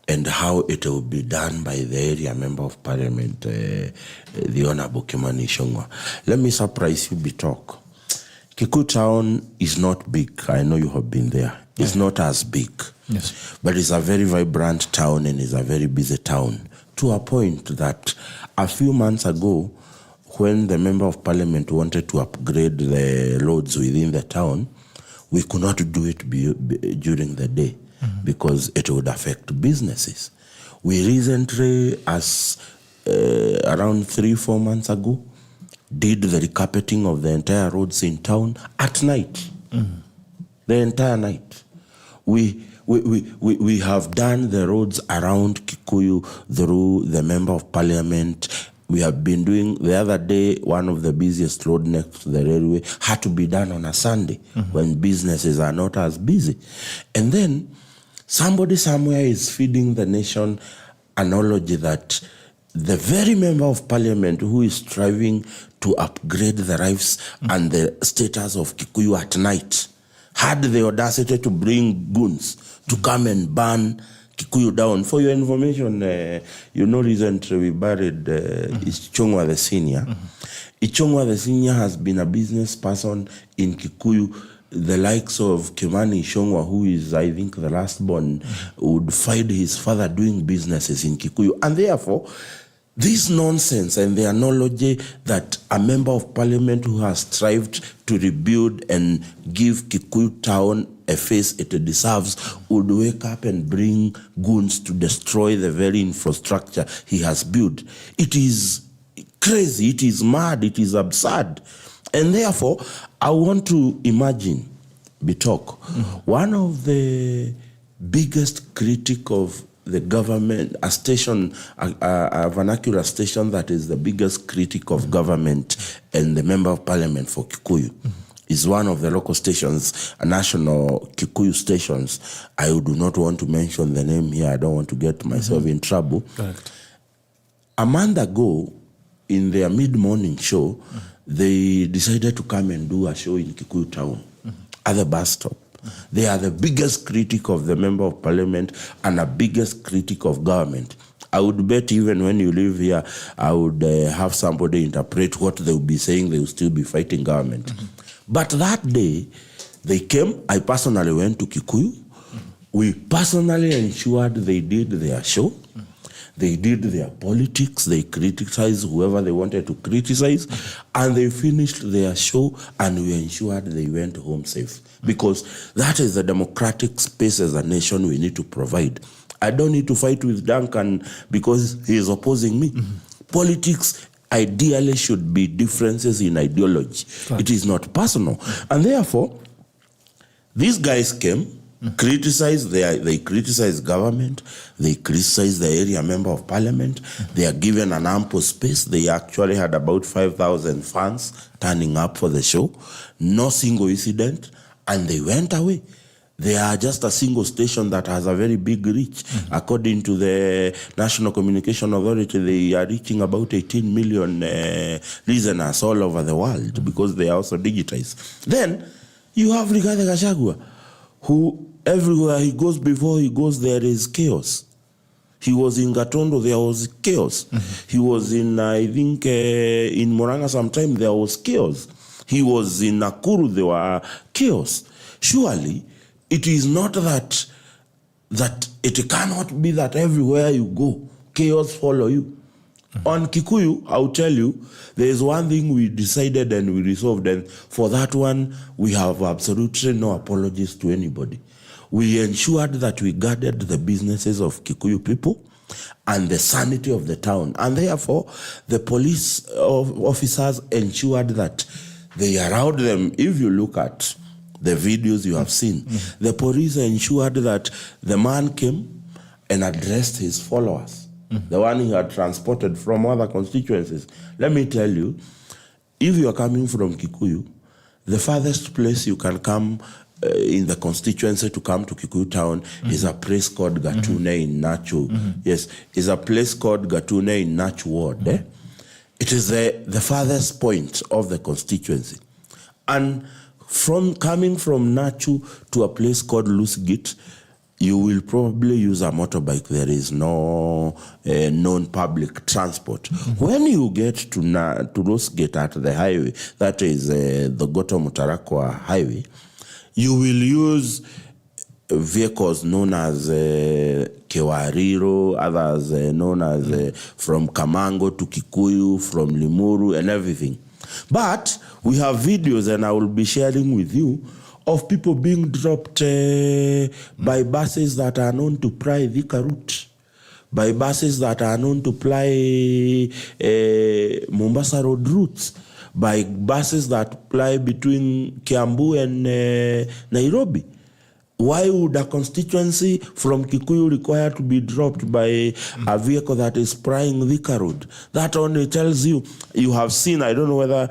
and how it will be done by the area member of parliament, the Honorable Kimani Ichung'wah. Let me surprise you, Bitok. Kikuyu town is not big. I know you have been there. It's not as big. Yes. But it's a very vibrant town, and it's a very busy town, to a point that a few months ago, when the member of parliament wanted to upgrade the roads within the town, we could not do it during the day, because it would affect businesses. We recently, as around 3-4 months ago, did the recarpeting of the entire roads in town at night. The entire night. We have done the roads around Kikuyu through the member of parliament. We have been doing, the other day, one of the busiest road next to the railway had to be done on a Sunday when businesses are not as busy. And then somebody somewhere is feeding the nation analogy that the very member of parliament who is striving to upgrade the lives and the status of Kikuyu at night had the audacity to bring goons to come and burn Kikuyu down. For your information, recently we buried Ichongwa the Senior. Ichongwa the Senior has been a business person in Kikuyu. The likes of Kimani Ichongwa, who is, I think, the last born, would find his father doing businesses in Kikuyu. And therefore, this nonsense and the analogy that a member of parliament who has strived to rebuild and give Kikuyu town a face it deserves would wake up and bring goons to destroy the very infrastructure he has built. It is crazy, it is mad, it is absurd. And therefore, I want to imagine, Bitok, one of the biggest critic of the government, a station, a vernacular station that is the biggest critic of government and the member of parliament for Kikuyu, is one of the local stations, national Kikuyu stations. I do not want to mention the name here. I don't want to get myself in trouble. Correct. A month ago, in their mid-morning show, they decided to come and do a show in Kikuyu town at the bus stop. They are the biggest critic of the member of parliament and the biggest critic of government. I would bet even when you live here, I would have somebody interpret what they will be saying. They will still be fighting government. But that day, they came. I personally went to Kikuyu. We personally ensured they did their show. They did their politics. They criticized whoever they wanted to criticize. And they finished their show, and we ensured they went home safe. Because that is the democratic space as a nation we need to provide. I don't need to fight with Duncan because he is opposing me. Politics ideally should be differences in ideology. Right. It is not personal. And therefore, these guys came, criticized, they criticize government, they criticize the area member of parliament, they are given an ample space. They actually had about 5,000 fans turning up for the show, no single incident, and they went away. They are just a single station that has a very big reach. According to the National Communication Authority, they are reaching about 18 million listeners all over the world because they are also digitized. Then you have Rigathi Gachagua, who everywhere he goes, before he goes, there is chaos. He was in Gatondo, there was chaos. He was in, I think, in Murang'a sometime, there was chaos. He was in Nakuru, there were chaos. Surely, it is not that it cannot be that everywhere you go, chaos follow you. On Kikuyu, I'll tell you, there is one thing we decided and we resolved, and for that one, we have absolutely no apologies to anybody. We ensured that we guarded the businesses of Kikuyu people and the sanity of the town. And therefore, the police officers ensured that they allowed them. If you look at the videos you have seen, the police ensured that the man came and addressed his followers, the one he had transported from other constituencies. Let me tell you, if you are coming from Kikuyu, the farthest place you can come in the constituency to come to Kikuyu town is a place called Gatune in Nachu. Yes, is a place called Gatune in Nachu ward. It is the farthest point of the constituency. And from coming from Nachu to a place called Lusgit, you will probably use a motorbike. There is no known public transport. When you get to Lusgit at the highway, that is the Goto Mutarakwa highway, you will use vehicles known as Kewariro, others known as from Kamango to Kikuyu, from Limuru and everything. But we have videos, and I will be sharing with you, of people being dropped by buses that are known to ply Thika route, by buses that are known to ply Mombasa Road routes, by buses that ply between Kiambu and Nairobi. Why would a constituency from Kikuyu require to be dropped by a vehicle that is plying Thika Road? That only tells you, you have seen, I don't know whether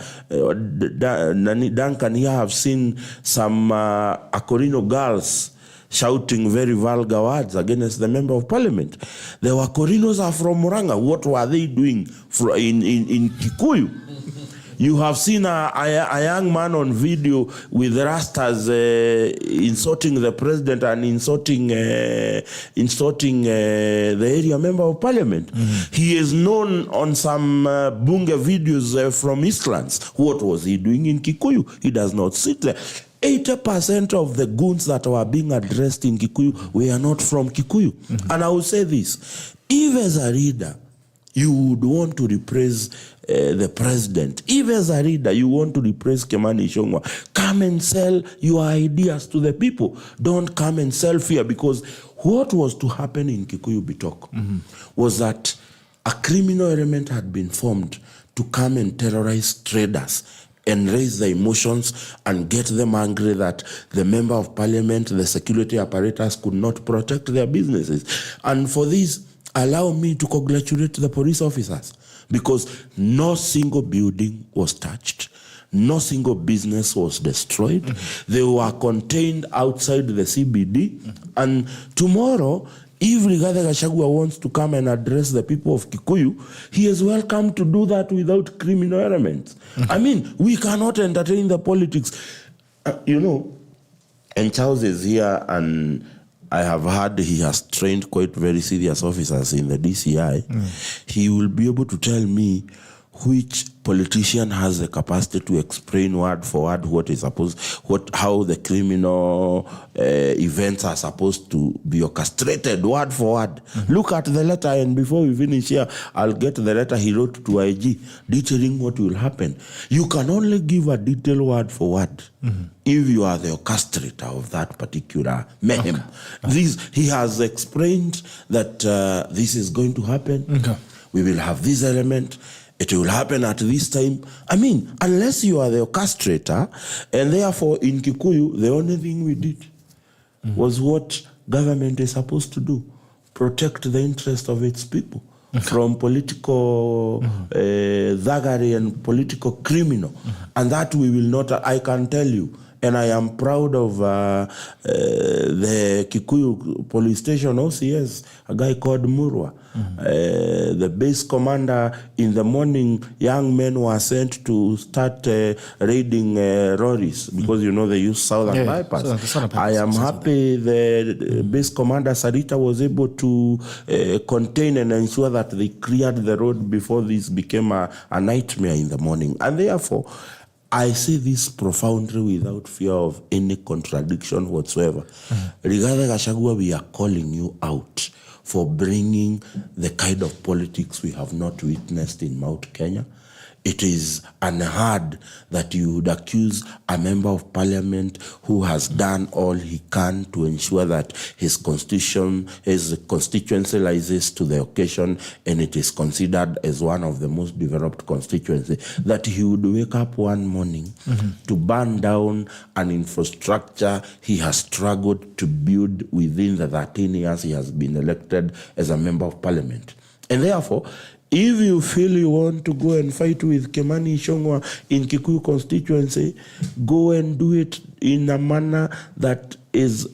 Duncan here have seen some Akorino girls shouting very vulgar words against the member of parliament. The Wakorinos are from Muranga. What were they doing in Kikuyu? You have seen a young man on video with rastas insulting the president and insulting the area member of parliament. He is known on some bunga videos from Eastlands. What was he doing in Kikuyu? He does not sit there. 80% of the goons that were being addressed in Kikuyu were not from Kikuyu. And I will say this, if as a reader, you would want to repraise the president. If as a reader, you want to repraise Kimani Ichung'wah, come and sell your ideas to the people. Don't come and sell fear, because what was to happen in Kikuyu Bitok was that a criminal element had been formed to come and terrorize traders and raise the emotions and get them angry that the member of parliament, the security apparatus could not protect their businesses. And for this, allow me to congratulate the police officers, because no single building was touched, no single business was destroyed. They were contained outside the CBD. And tomorrow, if Rigathi Gachagua wants to come and address the people of Kikuyu, he is welcome to do that without criminal elements. I mean, we cannot entertain the politics. And Charles is here, and I have heard he has trained quite very serious officers in the DCI. He will be able to tell me which politician has the capacity to explain word for word how the criminal events are supposed to be orchestrated word for word. Look at the letter, and before we finish here, I'll get the letter he wrote to IG detailing what will happen. You can only give a detailed word for word if you are the orchestrator of that particular mayhem. He has explained that this is going to happen. We will have this element. It will happen at this time. I mean, unless you are the orchestrator, and therefore in Kikuyu, the only thing we did was what government is supposed to do, protect the interest of its people from political thuggery and political criminal. And that we will not, I can tell you, and I am proud of the Kikuyu police station OCS, a guy called Murwa. The base commander, in the morning, young men were sent to start raiding lorries, because they use southern bypass. I am happy the base commander Sarita was able to contain and ensure that they cleared the road before this became a nightmare in the morning. And therefore, I say this profoundly without fear of any contradiction whatsoever. Rigathi Gachagua, we are calling you out for bringing the kind of politics we have not witnessed in Mount Kenya. It is unheard that you would accuse a member of parliament who has done all he can to ensure that his constituency rises to the occasion, and it is considered as one of the most developed constituencies, that he would wake up one morning to burn down an infrastructure he has struggled to build within the 13 years he has been elected as a member of parliament. And therefore, if you feel you want to go and fight with Kimani Ichung'wah in Kikuyu constituency, go and do it in a manner that is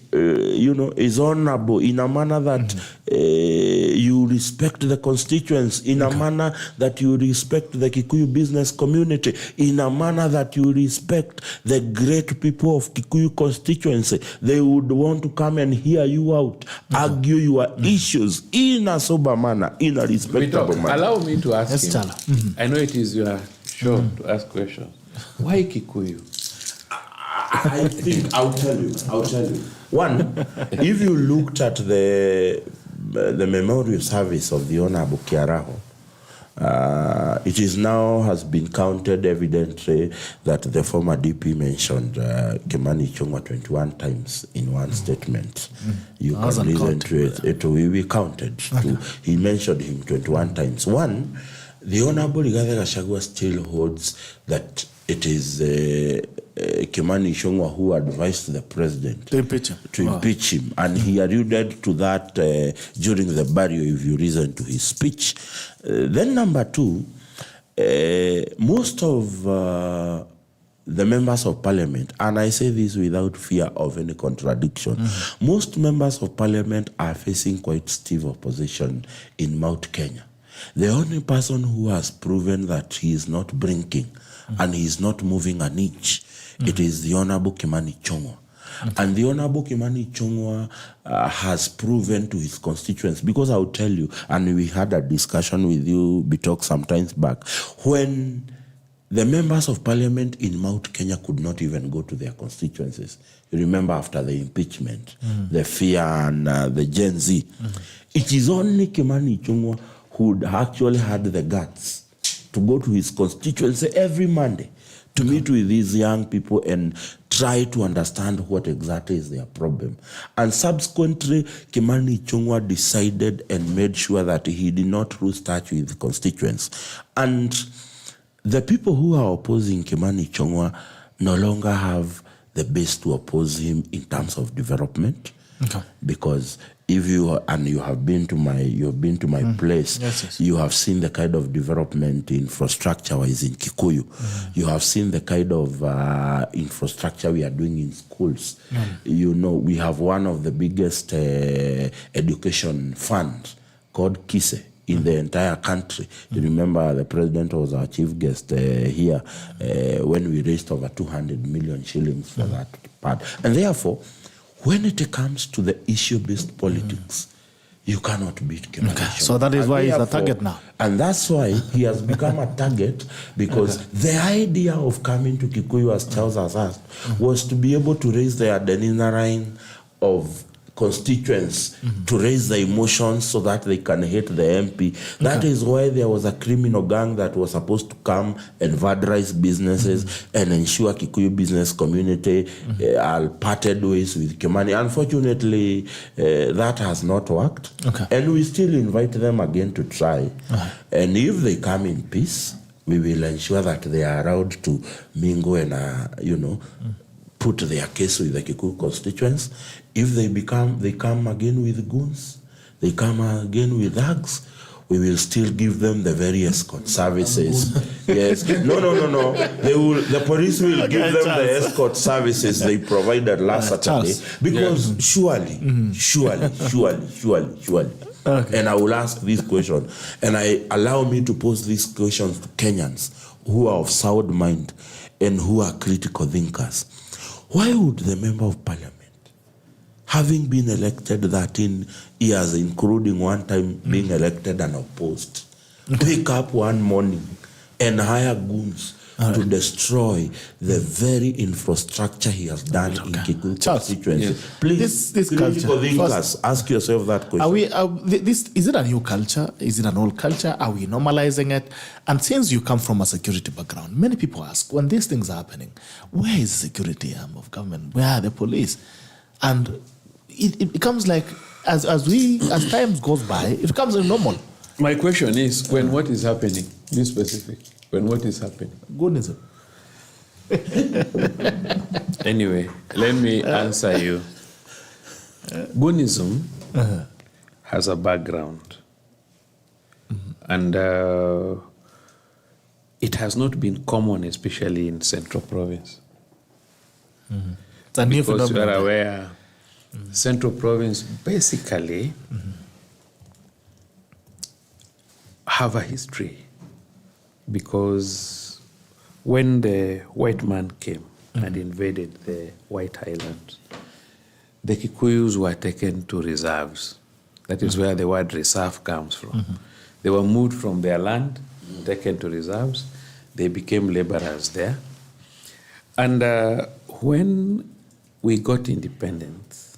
honorable, in a manner that you respect the constituents, in a manner that you respect the Kikuyu business community, in a manner that you respect the great people of Kikuyu constituency. They would want to come and hear you out, argue your issues in a sober manner, in a respectable manner. Allow me to ask him. I know it is your show to ask questions. Why Kikuyu? I think I'll tell you. One, if you looked at the memorial service of the Honorable Kiaraho, it is now has been counted evidently that the former DP mentioned Kimani Ichung'wah 21 times in one statement. You can listen to it. It will be counted. He mentioned him 21 times. One, the Honorable Rigathi Gachagua still holds that it is Kimani Ichung'wah who advised the president to impeach him. And he alluded to that during the burial, if you listen to his speech. Then number two, most of the members of parliament, and I say this without fear of any contradiction, most members of parliament are facing quite stiff opposition in Mount Kenya. The only person who has proven that he is not blinking and he is not moving an inch, it is the Honorable Kimani Ichung'wah. And the Honorable Kimani Ichung'wah has proven to his constituents, because I will tell you, and we had a discussion with you, Bitok, sometimes back, when the members of parliament in Mount Kenya could not even go to their constituencies. You remember after the impeachment, the fear and the Gen Z. It is only Kimani Ichung'wah who actually had the guts to go to his constituency every Monday to meet with these young people and try to understand what exactly is their problem. And subsequently, Kimani Ichung'wah decided and made sure that he did not lose touch with the constituents. And the people who are opposing Kimani Ichung'wah no longer have the base to oppose him in terms of development. Because if you have been to my place, Yes. you have seen the kind of development infrastructure-wise in Kikuyu. You have seen the kind of infrastructure we are doing in schools. You know, we have one of the biggest education funds called KISE in the entire country. You remember the president was our chief guest here when we raised over 200 million shillings for that part. And therefore, when it comes to the issue-based politics, you cannot beat Kimani Ichung'wah. So that is why he's a target now. And that's why he has become a target, because the idea of coming to Kikuyu, as Charles has asked, was to be able to raise the adrenaline of constituents, to raise the emotions so that they can hate the MP. That is why there was a criminal gang that was supposed to come and vandalize businesses and ensure Kikuyu business community are parted ways with Kimani. Unfortunately, that has not worked. And we still invite them again to try. And if they come in peace, we will ensure that they are allowed to mingle and, put their case with the Kikuyu constituents. If they come again with goons, they come again with thugs, we will still give them the very escort services. Yes. No. The police will give them the escort services they provided last Saturday. Because surely. And I will ask this question, and allow me to pose these questions to Kenyans who are of sound mind and who are critical thinkers. Why would the member of parliament, having been elected 13 years, including one time being elected and opposed, wake up one morning and hire goons to destroy the very infrastructure he has done in Kikuyu constituency? Please, this culture, thinkers, ask yourself that question. Is it a new culture? Is it an old culture? Are we normalizing it? And since you come from a security background, many people ask, when these things are happening, where is the security arm of government? Where are the police? And it becomes like, as time goes by, it becomes normal. My question is, when what is happening? Be specific. When what is happening? Goonism. Anyway, let me answer you. Goonism has a background. And it has not been common, especially in Central Province. It's a new because you are phenomenon. aware, Central Province basically have a history, because when the white man came and invaded the White Highlands, the Kikuyus were taken to reserves. That is where the word reserve comes from. They were moved from their land, taken to reserves. They became laborers there. And when we got independence,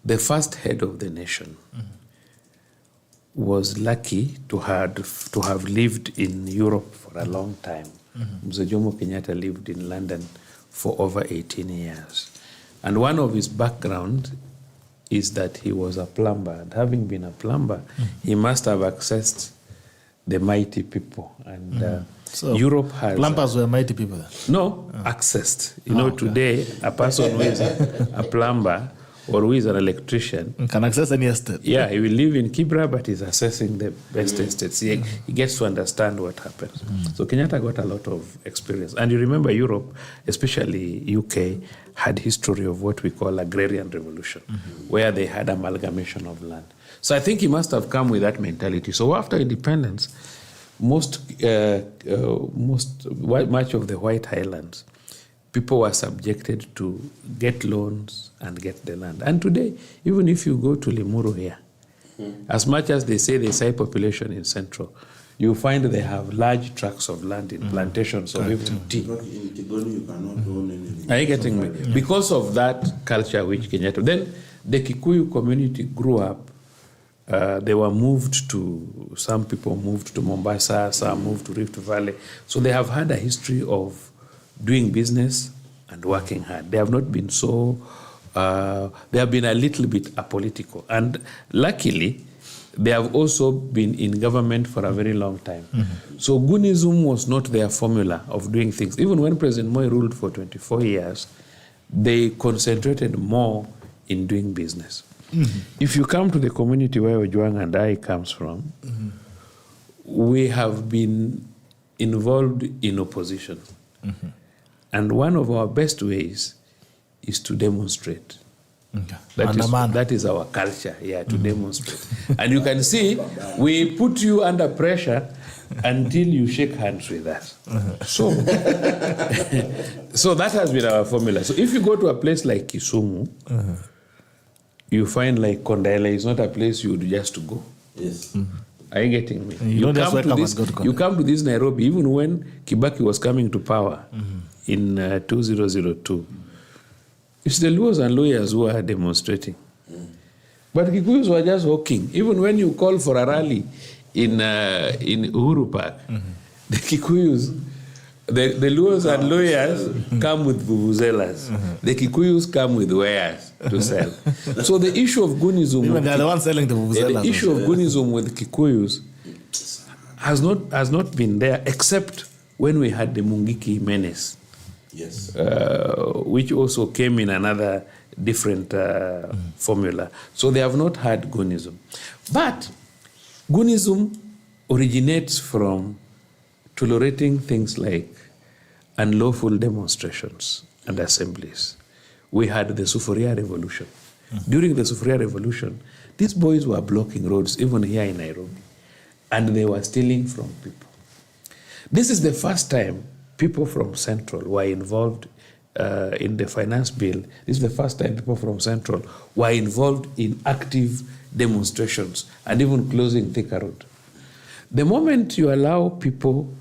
the first head of the nation was lucky to have lived in Europe for a long time. Mzee Jomo Kenyatta lived in London for over 18 years. And one of his background is that he was a plumber. And having been a plumber, he must have accessed the mighty people. And So Europe has... Plumbers were mighty people then? No, accessed. You know, today, a person who is a plumber or who is an electrician can access any estate. Yeah, he will live in Kibra, but he's assessing the best estates. He gets to understand what happens. So Kenyatta got a lot of experience. And you remember Europe, especially UK, had history of what we call agrarian revolution, where they had amalgamation of land. So I think he must have come with that mentality. So after independence, much of the White Highlands, people were subjected to get loans and get the land. And today, even if you go to Limuru here, as much as they say there's high population in Central, you find they have large tracts of land in plantations of even tea. Are you getting me? Because of that culture which Kenyatta... Then the Kikuyu community grew up. They were moved to... Some people moved to Mombasa, some moved to Rift Valley. So they have had a history of doing business and working hard. They have not been so... they have been a little bit apolitical. And luckily, they have also been in government for a very long time. So Goonism was not their formula of doing things. Even when President Moi ruled for 24 years, they concentrated more in doing business. If you come to the community where Ojwang and I comes from, we have been involved in opposition. And one of our best ways is to demonstrate. That is our culture, to demonstrate. And you can see, we put you under pressure until you shake hands with us. So, so that has been our formula. So if you go to a place like Kisumu, you find like Kondele is not a place you would just go. Yes. Are you getting me? You come to this Nairobi, even when Kibaki was coming to power in 2002. It's the Luos and lawyers who are demonstrating. But Kikuyus were just walking. Even when you call for a rally in Uhuru Park, the Kikuyus, the Luos and lawyers come with vuvuzelas. The Kikuyus come with wares to sell. So the issue of Goonism... Even they are the ones selling the vuvuzelas. The issue of Goonism with Kikuyus has not been there, except when we had the Mungiki menace. Yes. Which also came in another different formula. So they have not had Goonism. But Goonism originates from tolerating things like unlawful demonstrations and assemblies. We had the Sufuria Revolution. During the Sufuria Revolution, these boys were blocking roads, even here in Nairobi, and they were stealing from people. This is the first time people from Central were involved in the finance bill. This is the first time people from Central were involved in active demonstrations and even closing Thika Road. The moment you allow people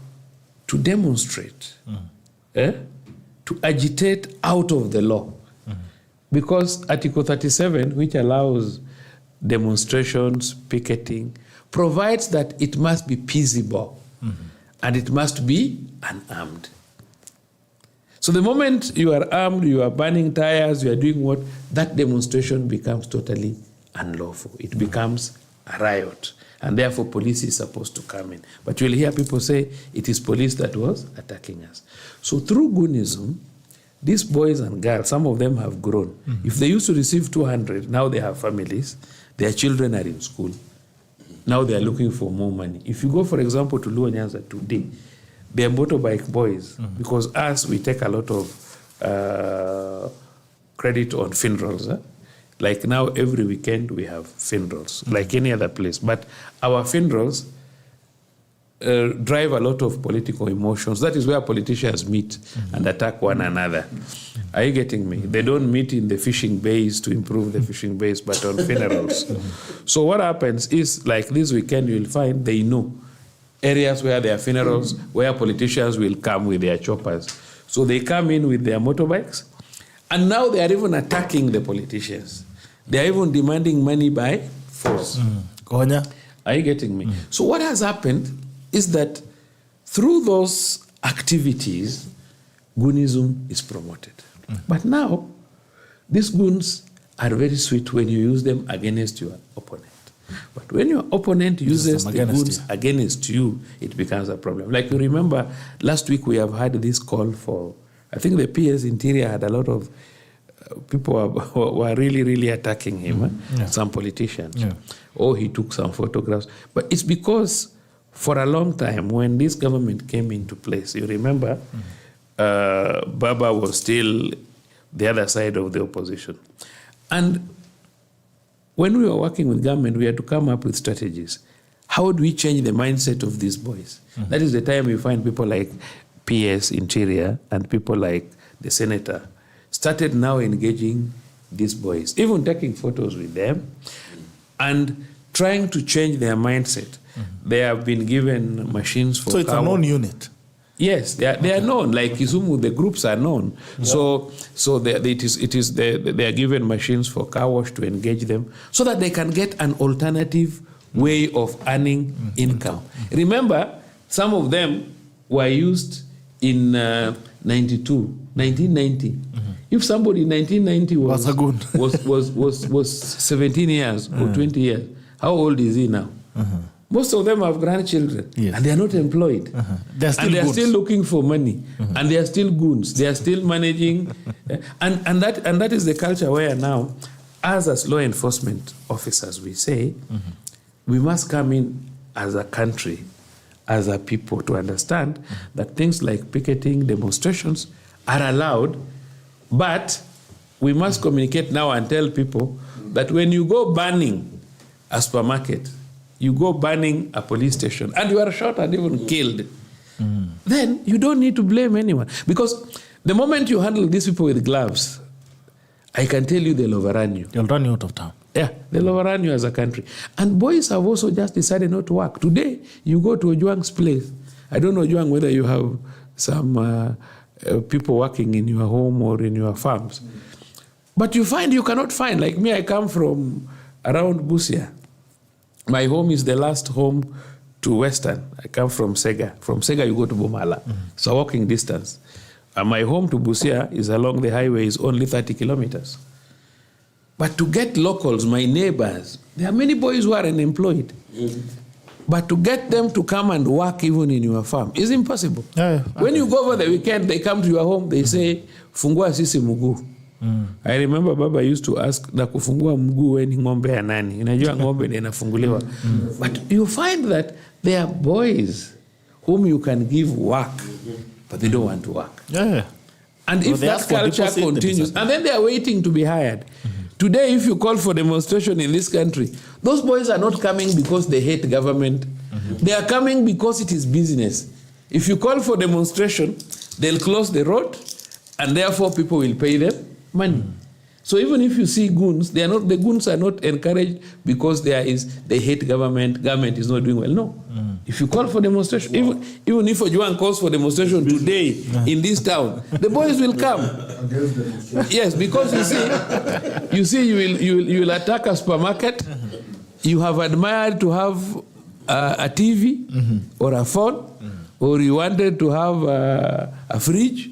to demonstrate, to agitate out of the law, because Article 37, which allows demonstrations, picketing, provides that it must be peaceable and it must be unarmed. So the moment you are armed, you are burning tires, you are doing what, that demonstration becomes totally unlawful. It becomes a riot. And therefore police is supposed to come in. But you'll hear people say it is police that was attacking us. So through Goonism, these boys and girls, some of them have grown. If they used to receive 200, now they have families, their children are in school. Now they are looking for more money. If you go, for example, to Luo Nyanza today, they are motorbike boys, because us, we take a lot of credit on funerals. Like now, every weekend we have funerals, like any other place. But our funerals drive a lot of political emotions. That is where politicians meet and attack one another. Are you getting me? They don't meet in the fishing bays to improve the fishing bays, but on funerals. So what happens is, like this weekend, you'll find they know areas where there are funerals, where politicians will come with their choppers. So they come in with their motorbikes, and now they are even attacking the politicians. They are even demanding money by force. Are you getting me? So what has happened is that through those activities, Goonism is promoted. But now, these goons are very sweet when you use them against your opponent. But when your opponent uses the goons against you, it becomes a problem. Like you remember, last week we have had this call for, I think the PS Interior had a lot of people were really, really attacking him, some politicians. Yeah. Or he took some photographs. But it's because for a long time, when this government came into place, you remember, Baba was still the other side of the opposition. And when we were working with government, we had to come up with strategies. How do we change the mindset of these boys? That is the time you find people like PS Interior and people like the senator started now engaging these boys, even taking photos with them and trying to change their mindset. They have been given machines for So it's a known unit. Yes, they are known. Like Kisumu, the groups are known. Yeah. So they are given machines for car wash to engage them so that they can get an alternative way of earning income. Remember, some of them were used in 1990. If somebody in 1990 Was a goon. was 17 years or 20 years, how old is he now? Most of them have grandchildren, Yes. and they are not employed. They're still and they are goons. still looking for money, and they are still goons. They are still managing, and that is the culture where now, as law enforcement officers, we say we must come in as a country, as a people, to understand that things like picketing, demonstrations are allowed, but we must communicate now and tell people that when you go burning a supermarket, you go burning a police station, and you are shot and even killed, then you don't need to blame anyone. Because the moment you handle these people with gloves, I can tell you they'll overrun you. They'll run you out of town. Yeah, they'll overrun you as a country. And boys have also just decided not to work. Today, you go to Ojwang's place. I don't know, Ojwang, whether you have some people working in your home or in your farms. But you cannot find, like me, I come from around Busia. My home is the last home to Western. I come from Sega. From Sega, you go to Bomala. It's a walking distance. And my home to Busia is along the highway, is only 30 kilometers. But to get locals, my neighbors, there are many boys who are unemployed. But to get them to come and work even in your farm is impossible. When you go over the weekend, they come to your home, they say, fungua sisi mguu. I remember Baba used to ask, na kufungua mguu weni ng'ombe ya nani? Unajua ng'ombe ndio inafunguliwa. But you find that there are boys whom you can give work, but they don't want to work. Yeah. And if that culture continues, and then they are waiting to be hired. Today, if you call for demonstration in this country, those boys are not coming because they hate government. They are coming because it is business. If you call for demonstration, they'll close the road, and therefore people will pay them money. So even if you see goons, the goons are not encouraged because they hate government is not doing well. No. If you call for demonstration, even if Ojwang calls for demonstration today in this town, the boys will come. Yes, because you see, you will attack a supermarket. You have admired to have a TV or a phone, or you wanted to have a fridge.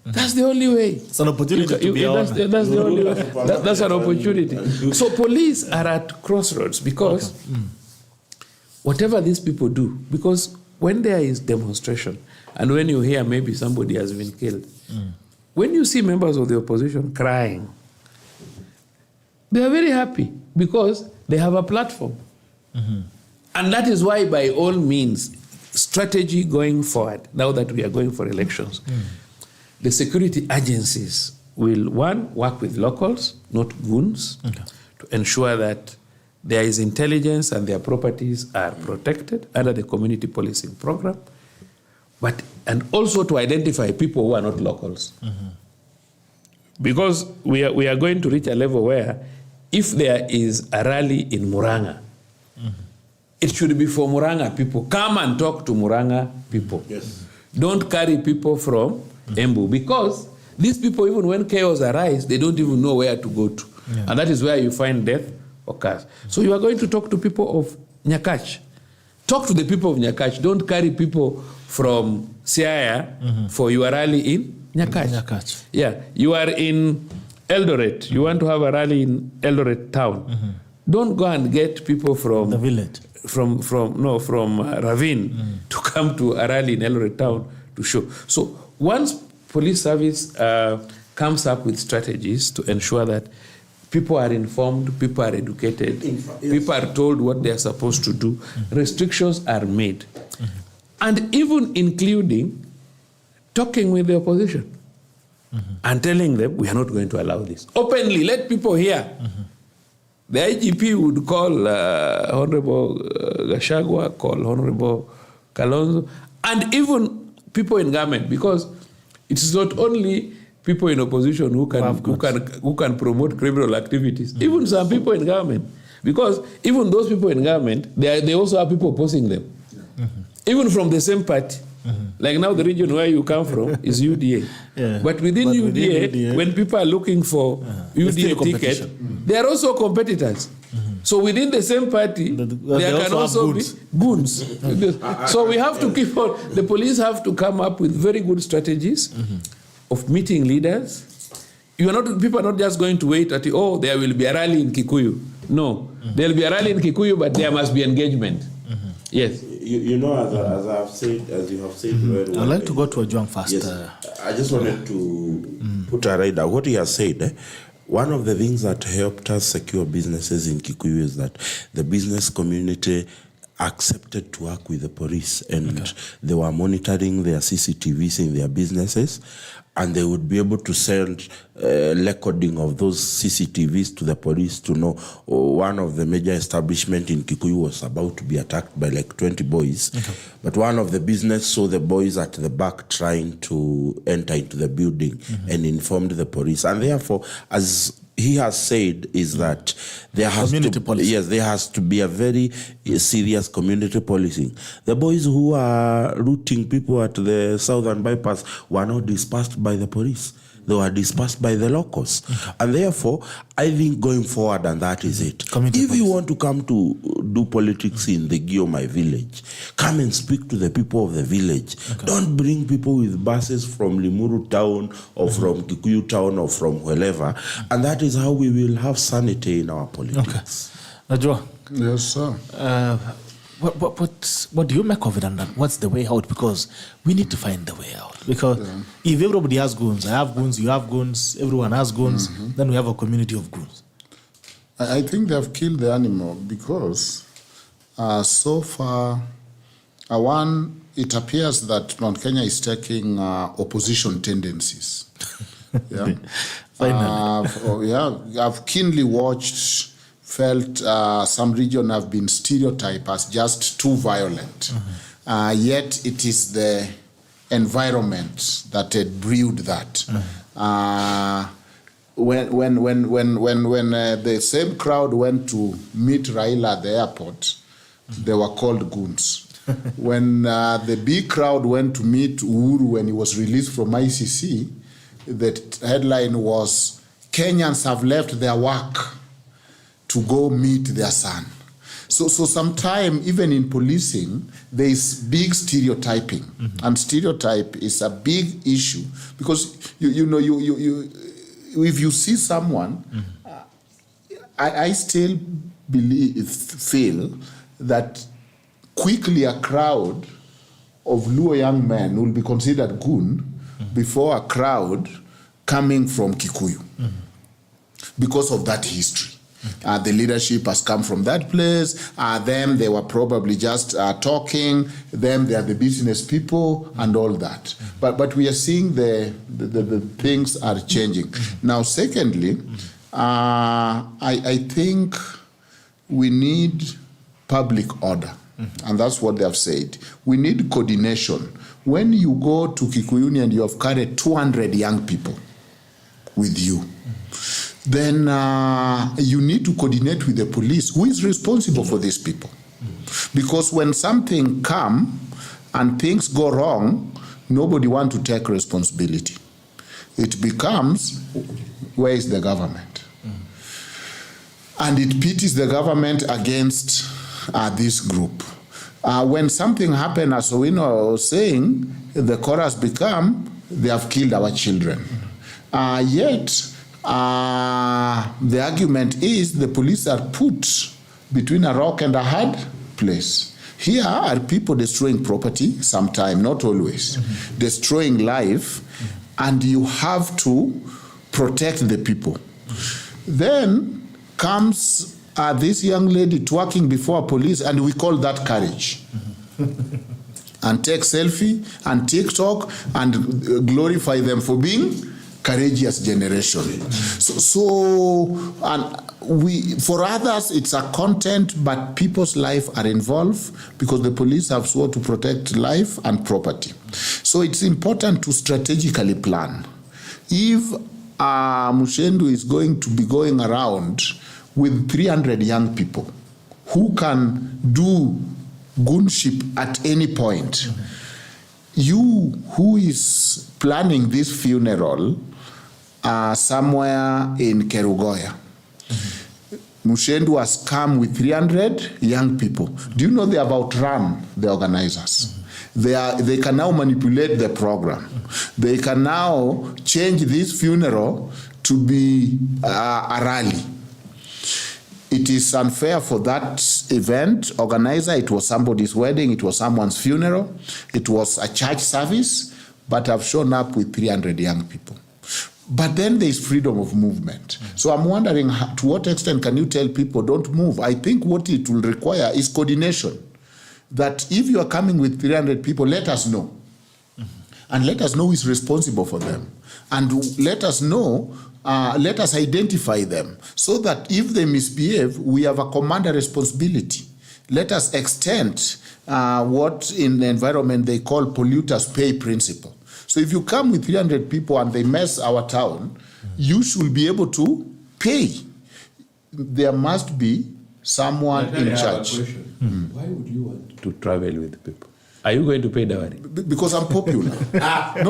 That's the only way. It's an opportunity to be that's the only way. That's an opportunity. So police are at crossroads because whatever these people do, because when there is demonstration and when you hear maybe somebody has been killed, when you see members of the opposition crying, they are very happy because they have a platform. And that is why, by all means, strategy going forward, now that we are going for elections, the security agencies will, one, work with locals, not goons, to ensure that there is intelligence and their properties are protected under the community policing program, and also to identify people who are not locals. Because we are going to reach a level where if there is a rally in Muranga, it should be for Muranga people. Come and talk to Muranga people. Yes. Don't carry people from Embu, because these people, even when chaos arises, they don't even know where to go to. And that is where you find death occurs. So you are going to talk to people of Nyakach. Talk to the people of Nyakach. Don't carry people from Siaya for your rally in Nyakach. Yeah, you are in Eldoret. You want to have a rally in Eldoret town. Don't go and get people from the village, from Ravine to come to a rally in Eldoret town to show. So once police service comes up with strategies to ensure that people are informed, people are educated, people are told what they are supposed to do, restrictions are made, and even including talking with the opposition and telling them, we are not going to allow this. Openly, let people hear. The IGP would call Honorable Gachagua, call Honorable Kalonzo, and even people in government, because it is not only people in opposition who can promote criminal activities, even some people in government, because even those people in government, they also have people opposing them, even from the same party. Like now the region where you come from is UDA. But within UDA, when people are looking for UDA ticket, they are also competitors. So within the same party, there can also be goons. So we have to keep on, the police have to come up with very good strategies of meeting leaders. People are not just going to wait at, there will be a rally in Kikuyu. No, there will be a rally in Kikuyu, but there must be engagement. Yes. You know, as you have said very well. I'd like to go to Ojwang first. Yes, I just wanted to put a right out. What he has said, one of the things that helped us secure businesses in Kikuyu is that the business community accepted to work with the police, and they were monitoring their CCTVs in their businesses, and they would be able to send recording of those CCTVs to the police to know one of the major establishments in Kikuyu was about to be attacked by like 20 boys. But one of the business saw the boys at the back trying to enter into the building and informed the police. And therefore, as he has said, is that there has there has to be a very serious community policing. The boys who are looting people at the southern bypass were not dispersed by the police. They were dispersed by the locals. And therefore, I think going forward, and that is it. If you want to come to do politics in the Giomai village, come and speak to the people of the village. Don't bring people with buses from Limuru town or from Kikuyu town or from wherever. And that is how we will have sanity in our politics. Najwa. Yes, sir. What do you make of it, and what's the way out? Because we need to find the way out. Because if everybody has goons, I have goons, you have goons, everyone has goons, then we have a community of goons. I think they have killed the animal because so far, it appears that Mount Kenya is taking opposition tendencies. Finally. I've keenly watched, felt some region have been stereotyped as just too violent. Yet it is the environment that had brewed that. When the same crowd went to meet Raila at the airport, they were called goons. When the big crowd went to meet Uhuru when he was released from ICC, the headline was, Kenyans have left their work to go meet their son. So sometimes, even in policing, there is big stereotyping. And stereotype is a big issue because, if you see someone, I still feel that quickly a crowd of Luo young men will be considered goon before a crowd coming from Kikuyu because of that history. The leadership has come from that place. Them, they were probably just talking. Them, they are the business people and all that. But we are seeing the things are changing. Now, secondly, I think we need public order. And that's what they have said. We need coordination. When you go to Kikuyuni and you have carried 200 young people with you, then you need to coordinate with the police. Who is responsible for these people? Because when something comes and things go wrong, nobody wants to take responsibility. It becomes, where is the government? And it pities the government against this group. When something happens, as Owino was saying, the chorus become, they have killed our children. Yet, the argument is the police are put between a rock and a hard place. Here are people destroying property, sometimes, not always, destroying life, and you have to protect the people. Then comes this young lady twerking before police, and we call that courage. And take selfie and TikTok and glorify them for being courageous generation. For others, it's a content, but people's life are involved because the police have sworn to protect life and property. So it's important to strategically plan. If Muchendu is going to be going around with 300 young people who can do goonship at any point, you who is planning this funeral somewhere in Kerugoya, Muchendu has come with 300 young people. Do you know they have outrun the organizers? They can now manipulate the program. They can now change this funeral to be a rally. It is unfair for that event organizer. It was somebody's wedding, it was someone's funeral, it was a church service, but I've shown up with 300 young people. But then there is freedom of movement. So I'm wondering, to what extent can you tell people don't move? I think what it will require is coordination. That if you are coming with 300 people, let us know. And let us know who is responsible for them. And let us know, let us identify them, so that if they misbehave, we have a commander responsibility. Let us extend what in the environment they call polluters pay principle. So if you come with 300 people and they mess our town, you should be able to pay. There must be someone in charge. Why would you want to travel with people? Are you going to pay dowry? Because I'm popular. But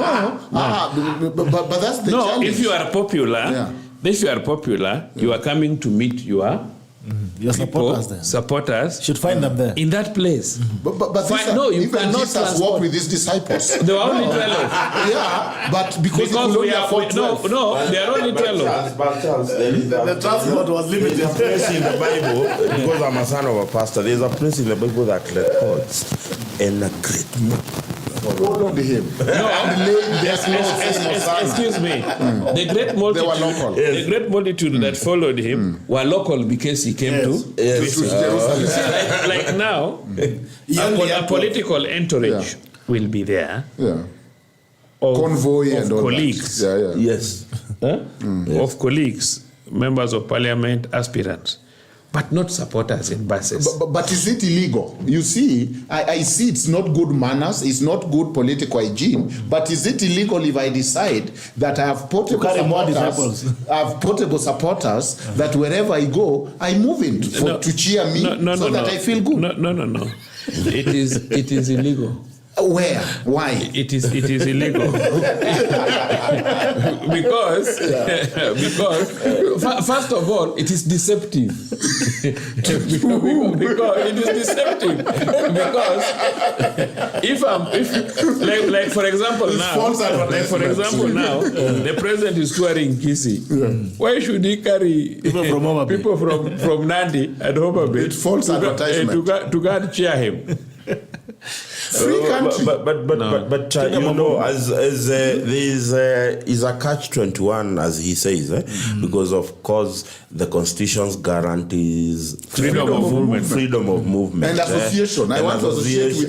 that's the challenge. If you are popular, you are coming to meet your supporters should find them there in that place. You cannot Jesus walk with his disciples. There are only 12. Yeah, but because we are 12. No, there are only 12. the transport was limited. There's a place in the Bible, because I'm a son of a pastor, there's a place in the Bible that records in a great followed him. Excuse me. The great multitude that followed him were local because he came to Jerusalem. Like now, a political entourage will be there. Convoy and all colleagues. Yes. Of colleagues, members of parliament, aspirants. But not supporters in buses. But is it illegal? You see, I see it's not good manners, it's not good political hygiene, but is it illegal if I decide that I have portable supporters, that wherever I go, I move in to cheer me that I feel good? No. It is illegal. Where? Why? It is illegal. because first of all, it is deceptive. because it is deceptive. Because if for example now, the president is touring Kisii. Why should he carry people from Nandi and Homa Bay? It false advertisement to go and cheer him? Free country. But you know, as there is a catch-21, as he says, because of course the Constitution guarantees freedom of movement and association. I want to associate with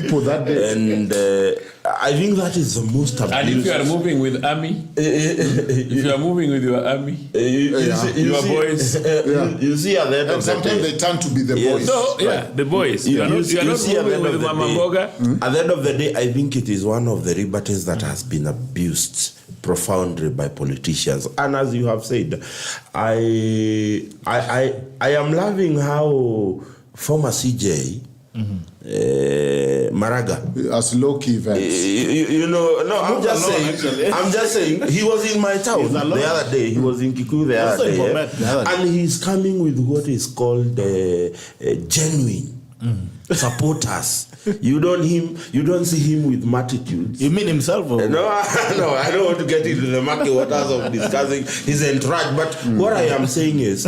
people that day. And I think that is the most abuse. And if you are moving with army, if you are moving with your army, your boys, you see at the end of the day, sometimes they turn to be the boys. So the boys. You are not moving with Mama Boga. At the end of the day, I think it is one of the liberties that has been abused profoundly by politicians. And as you have said, I am loving how former CJ Maraga, as low-key events. I'm just saying, he was in my town the other day. He was in Kikuyu the other day. And he's coming with what is called genuine supporters. You don't see him with multitudes. You mean himself? Or? No, I don't want to get into the murky waters of discussing his entourage. But what I am saying is,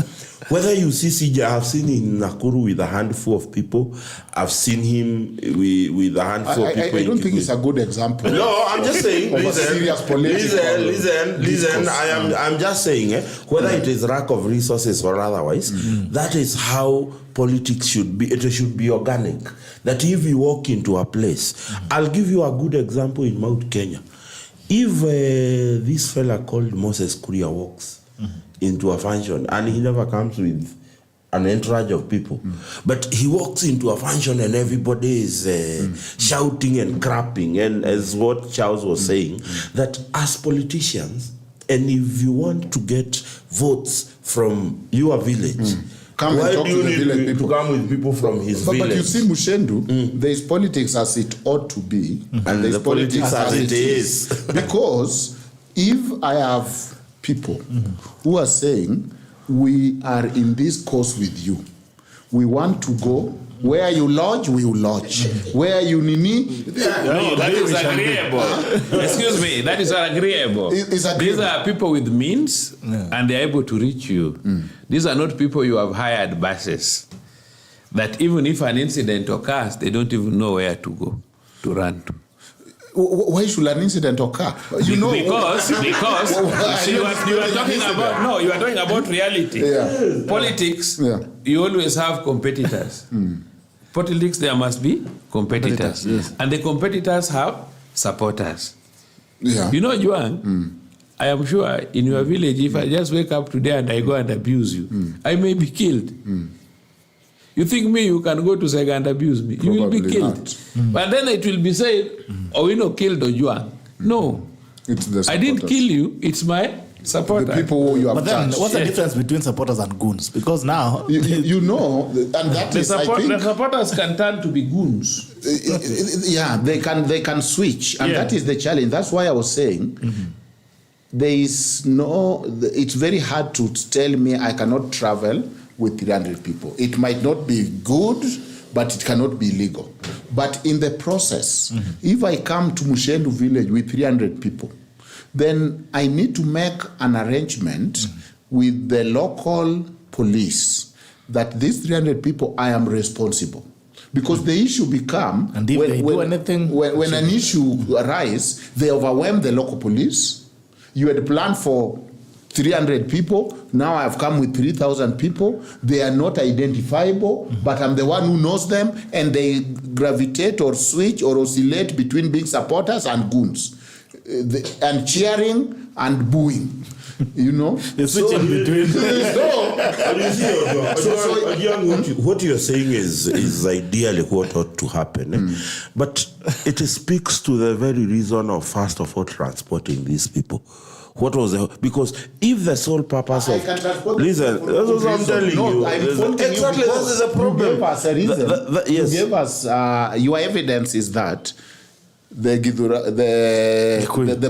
Whether you see CJ, I've seen him in Nakuru with a handful of people. I've seen him with a handful of people. I don't think it's a good example. No, I'm just saying. Listen. I'm just saying, whether it is lack of resources or otherwise, that is how politics should be. It should be organic. That if you walk into a place, I'll give you a good example in Mount Kenya. If this fella called Moses Kuria walks into a function and he never comes with an entourage of people, but he walks into a function and everybody is shouting and clapping, and as what Charles was saying, that as politicians, and if you want to get votes from your village, why do you need to come with people from his village? But you see, Muchendu, there is politics as it ought to be, and there is politics as it is. Because if I have people who are saying, we are in this course with you, we want to go, where you lodge, we will lodge. Where you nini... No, that is agreeable. Excuse me, that is agreeable. It's agreeable. These are people with means, and they're able to reach you. These are not people you have hired buses, that even if an incident occurs, they don't even know where to go, to run to. Why should an incident occur? You know, because you are talking about, you are talking about reality. Yeah. Politics, you always have competitors. Politics, there must be competitors. Yes. And the competitors have supporters. Yeah. You know, Ojwang, I am sure in your village, if I just wake up today and I go and abuse you, I may be killed. You think you can go to Sega and abuse me? Probably you will be killed. But then it will be said, Owino killed Ojwang. No. It's the I didn't kill you. It's my supporter. The people who you have But then, touched. what's the difference between supporters and goons? Because now... You know, and that is, I think... The supporters can turn to be goons. Yeah, they can switch. And that is the challenge. That's why I was saying, there is no... It's very hard to tell me I cannot travel with 300 people. It might not be good, but it cannot be legal. But in the process, if I come to Muchendu village with 300 people, then I need to make an arrangement with the local police that these 300 people, I am responsible. Because the issue become, and if they do anything, when an issue arises, they overwhelm the local police. You had planned for 300 people, now I've come with 3,000 people. They are not identifiable, but I'm the one who knows them, and they gravitate or switch or oscillate between being supporters and goons, and cheering and booing. You know, they're switching between. What you're saying is ideally what ought to happen, but it speaks to the very reason of, first of all, transporting these people. What was because if the sole purpose of listen, that's what I'm telling you. Exactly, this is a problem. You gave us a reason. Yes. You gave us your evidence is that the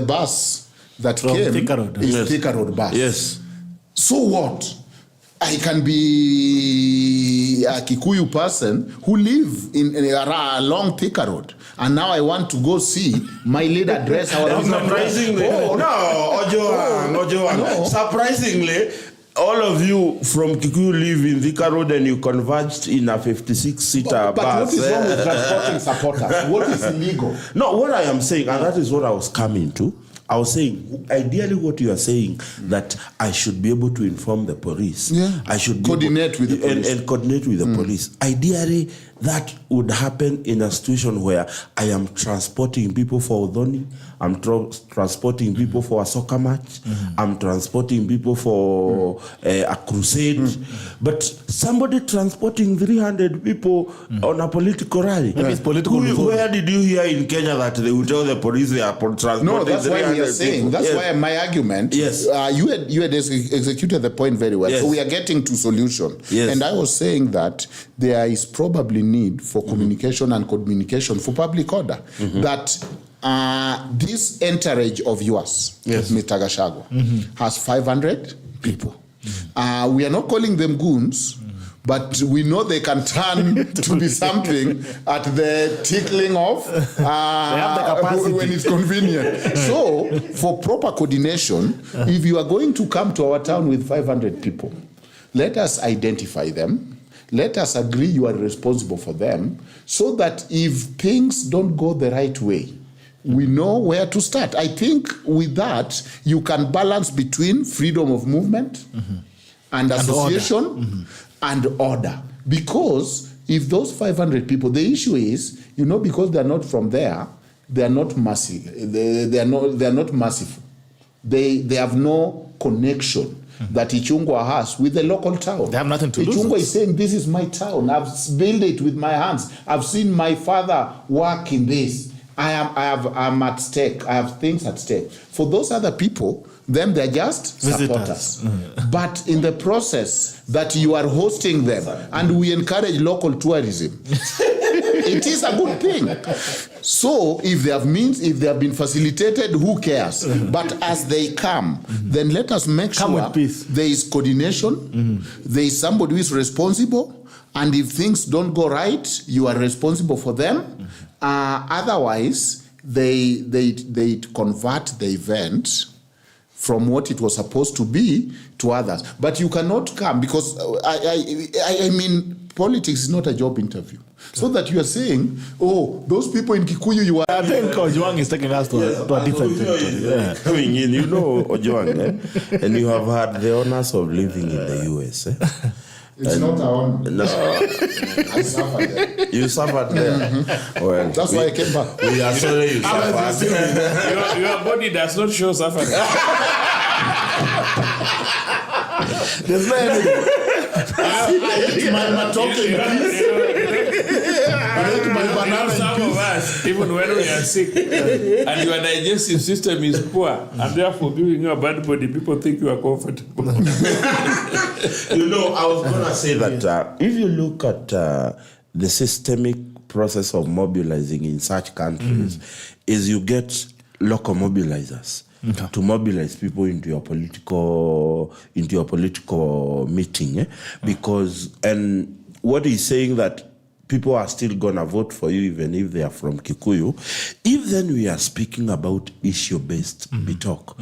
bus that from came Thika Road. is Thika Road bus. Yes. So what? I can be a Kikuyu person who live along Thika Road, and now I want to go see my lead address. Surprisingly, Ojwang. No. Surprisingly, all of you from Kikuyu live in Thika Road and you converged in a 56-seater bus. But what is wrong with transporting supporters? What is illegal? No, what I am saying, and that is what I was coming to, I was saying, ideally what you are saying, that I should be able to inform the police. Yeah. I should coordinate with the police. And coordinate with the police. Ideally, that would happen in a situation where I am transporting people for Odoni, I'm transporting people for a soccer match, I'm transporting people for a crusade, but somebody transporting 300 people on a political rally. Maybe it's political. Where did you hear in Kenya that they would tell the police they are transporting? No, that's why we are saying. People? That's why my argument. Yes. You had executed the point very well. Yes. So we are getting to solution. Yes. And I was saying that there is probably need for communication and communication for public order. That this entourage of yours, Mr. Gachagua, has 500 people. We are not calling them goons, but we know they can turn to be something at the tickling of when it's convenient. So, for proper coordination, if you are going to come to our town with 500 people, let us identify them. Let us agree you are responsible for them, so that if things don't go the right way, we know where to start. I think with that, you can balance between freedom of movement and association and order. Because if those 500 people, the issue is, because they're not from there, they are not merciful. They are not merciful. They have no connection that Ichungwa has with the local town. They have nothing to do. Ichungwa is saying, this is my town. I've built it with my hands. I've seen my father work in this. I'm at stake. I have things at stake. For those other people, then they're just supporters. But in the process that you are hosting them, and we encourage local tourism, it is a good thing. So if they have been facilitated, who cares? But as they come, then let us make sure there is coordination, there is somebody who is responsible, and if things don't go right, you are responsible for them. Otherwise, they convert the event from what it was supposed to be to others. But you cannot come, because I mean, politics is not a job interview. So that you are saying, those people in Kikuyu, you are... I think Ojwang is taking us to a different territory. Coming in, Ojwang, and you have had the honors of living in the US. It's not our own. No. I suffered there. You suffered there. Well, that's why I came back. We are sorry you suffered. Your body does not show suffering. There's no evidence. Some of us, even when we are sick, and your digestive system is poor, and therefore giving you a bad body, people think you are comfortable. I was going to say that if you look at the systemic process of mobilizing in such countries, is you get local mobilizers to mobilize people into your political meeting, because and what he's saying that people are still gonna vote for you even if they are from Kikuyu. If then we are speaking about issue-based Bitok,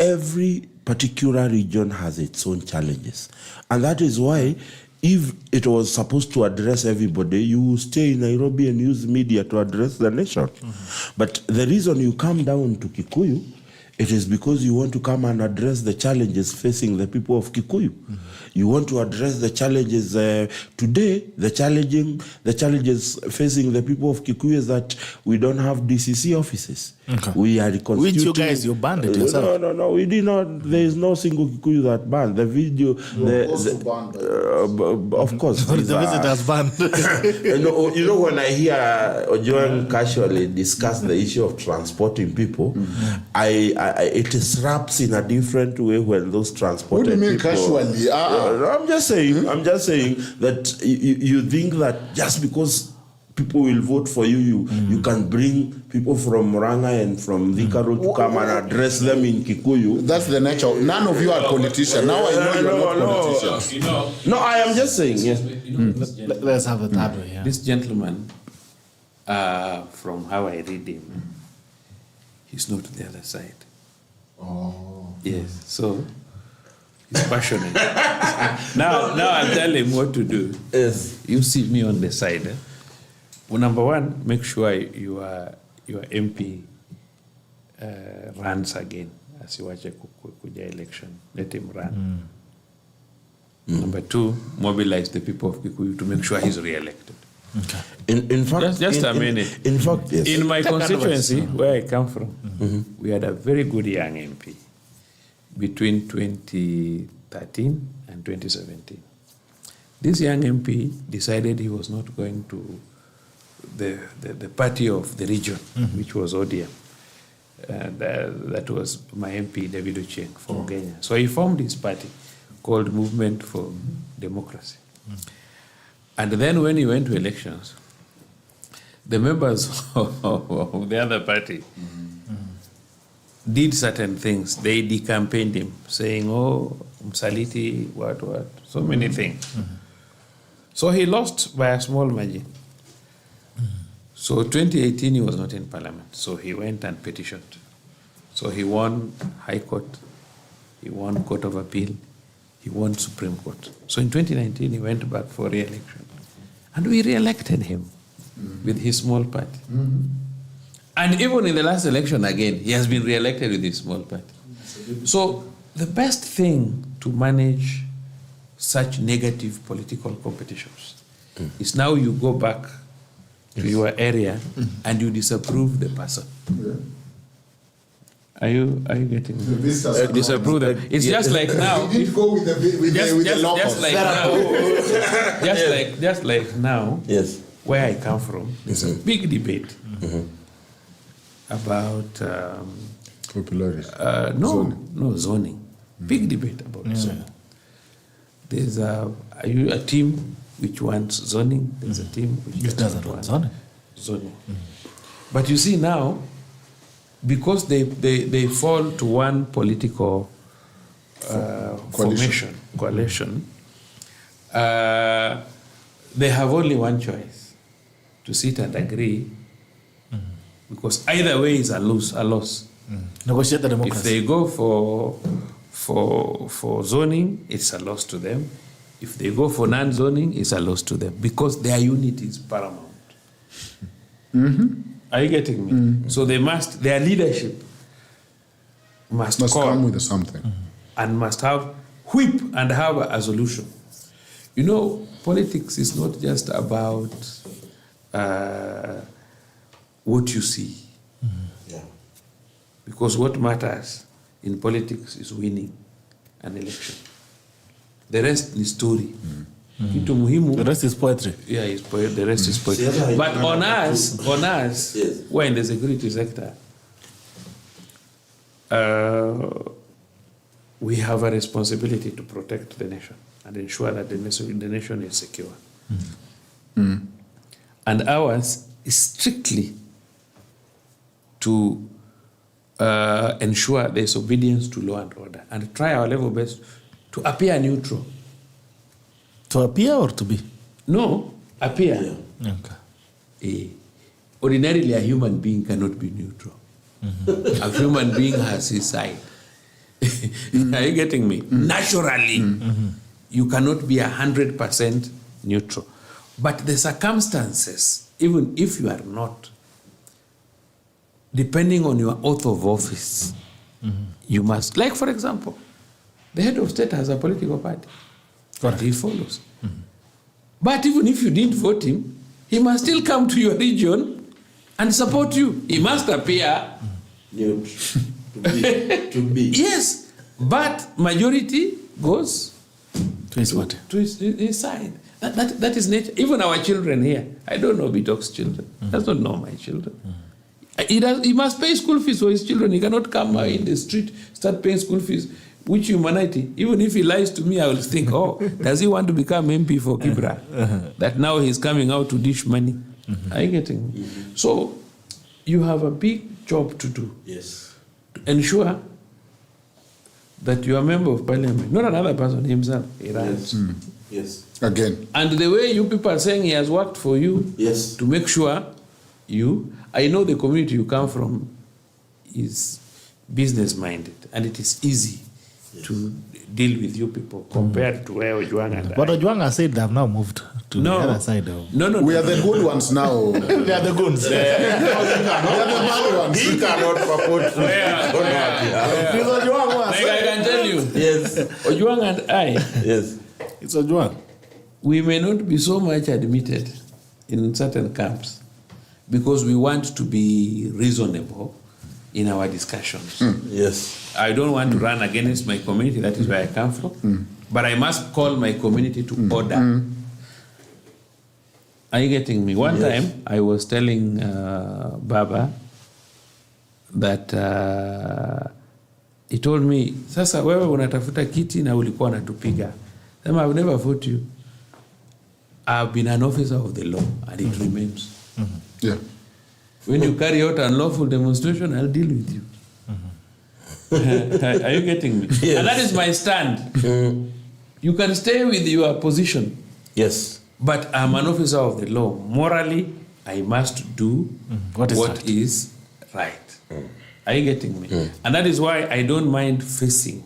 every particular region has its own challenges, and that is why if it was supposed to address everybody, you stay in Nairobi and use media to address the nation. But the reason you come down to Kikuyu, it is because you want to come and address the challenges facing the people of Kikuyu. You want to address the challenges today. The challenges facing the people of Kikuyu is that we don't have DCC offices. We are reconstituting. Which you guys, you banned it yourself? No, we did not. There is no single Kikuyu that banned. The video, of course. The visitors banned. When I hear Ojwang casually discuss the issue of transporting people, it disrupts in a different way when those transported people. What do you mean casually? I'm just saying that you think that just because people will vote for you, you can bring people from Murang'a and from Thika Road to come and address them in Kikuyu. That's the nature. None of you are politicians. Now I know you are not politicians. No, I am just saying. Yes. Let's have it that way. Yeah. This gentleman, from how I read him, he's not the other side. Yes, so he's passionate. now I'll tell him what to do. Yes. You see me on the side. Well, number one, make sure your MP runs again. Asiwache kuja election. Let him run. Number two, mobilize the people of Kikuyu to make sure he's re-elected. Okay. In fact, just a minute. In fact, yes. In my constituency, where I come from, we had a very good young MP between 2013 and 2017. This young MP decided he was not going to the party of the region, which was ODM. That was my MP, David Ojwang, from Kenya. So he formed his party called Movement for Democracy. And then when he went to elections, the members of the other party did certain things. They decampaigned him, saying, Msaliti, what, so many things. So he lost by a small margin. So 2018, he was not in parliament. So he went and petitioned. So he won High Court. He won Court of Appeal. he won Supreme Court. So in 2019, he went back for re-election. And we re-elected him with his small party. And even in the last election again, he has been re-elected with his small party. So the best thing to manage such negative political competitions is now you go back to your area and you disapprove the person. Are you getting me? Disapprove them. It's just like now. We did go with the law. Just like now. Yes. Where I come from, there's a big debate about Popularity. zoning. Big debate about zoning. There's a team which wants zoning. There's a team which doesn't want zoning. But you see now, because they fall to one political coalition, they have only one choice: to sit and agree, because either way is a loss. Negotiate the democracy. If they go for zoning, it's a loss to them. If they go for non-zoning, it's a loss to them, because their unity is paramount. Are you getting me? So their leadership must come with something. And must have whip and have a solution. You know, politics is not just about what you see. Because what matters in politics is winning an election. The rest is story. The rest is poetry. Yeah, the rest is poetry. But on us, we're in the security sector, we have a responsibility to protect the nation and ensure that the nation is secure. And ours is strictly to ensure there's obedience to law and order and try our level best to appear neutral. To appear or to be? No, appear. Okay. Ordinarily, a human being cannot be neutral. A human being has his side. Are you getting me? Naturally, you cannot be 100% neutral. But the circumstances, even if you are not, depending on your oath of office, you must, like for example, the head of state has a political party. But he follows. But even if you didn't vote him, he must still come to your region and support you. He must appear neutral. to be. Yes, but majority goes to his party. To his side. That is nature. Even our children here. I don't know Bitok's children. Does not know my children. He must pay school fees for his children. He cannot come in the street, start paying school fees. Which humanity? Even if he lies to me, I will think, oh, does he want to become MP for Kibra? That now he's coming out to dish money. Are you getting me? So you have a big job to do. Yes. To ensure that you are a member of parliament, not another person himself. He runs. Yes. Again. And the way you people are saying he has worked for you, yes, to make sure I know the community you come from is business minded, and it is easy to deal with you people compared to where Ojwang and But Ojwang has said they have now moved to the other side. No. We are the good ones now. We are the goons. We are the bad ones. He cannot purport to Like I can tell you. Yes. Ojwang and I. Yes. It's Ojwang. We may not be so much admitted in certain camps because we want to be reasonable in our discussions. Yes. I don't want to run against my community, that is where I come from. But I must call my community to order. Are you getting me? One time I was telling Baba that he told me, sasa wewe unatafuta kiti na ulikuwa unatupiga. Then I will never vote you. I've been an officer of the law and it remains. Yeah. When you carry out unlawful demonstration, I'll deal with you. Are you getting me? Yes. And that is my stand. You can stay with your position. Yes. But I'm an officer of the law. Morally, I must do what is right. Are you getting me? And that is why I don't mind facing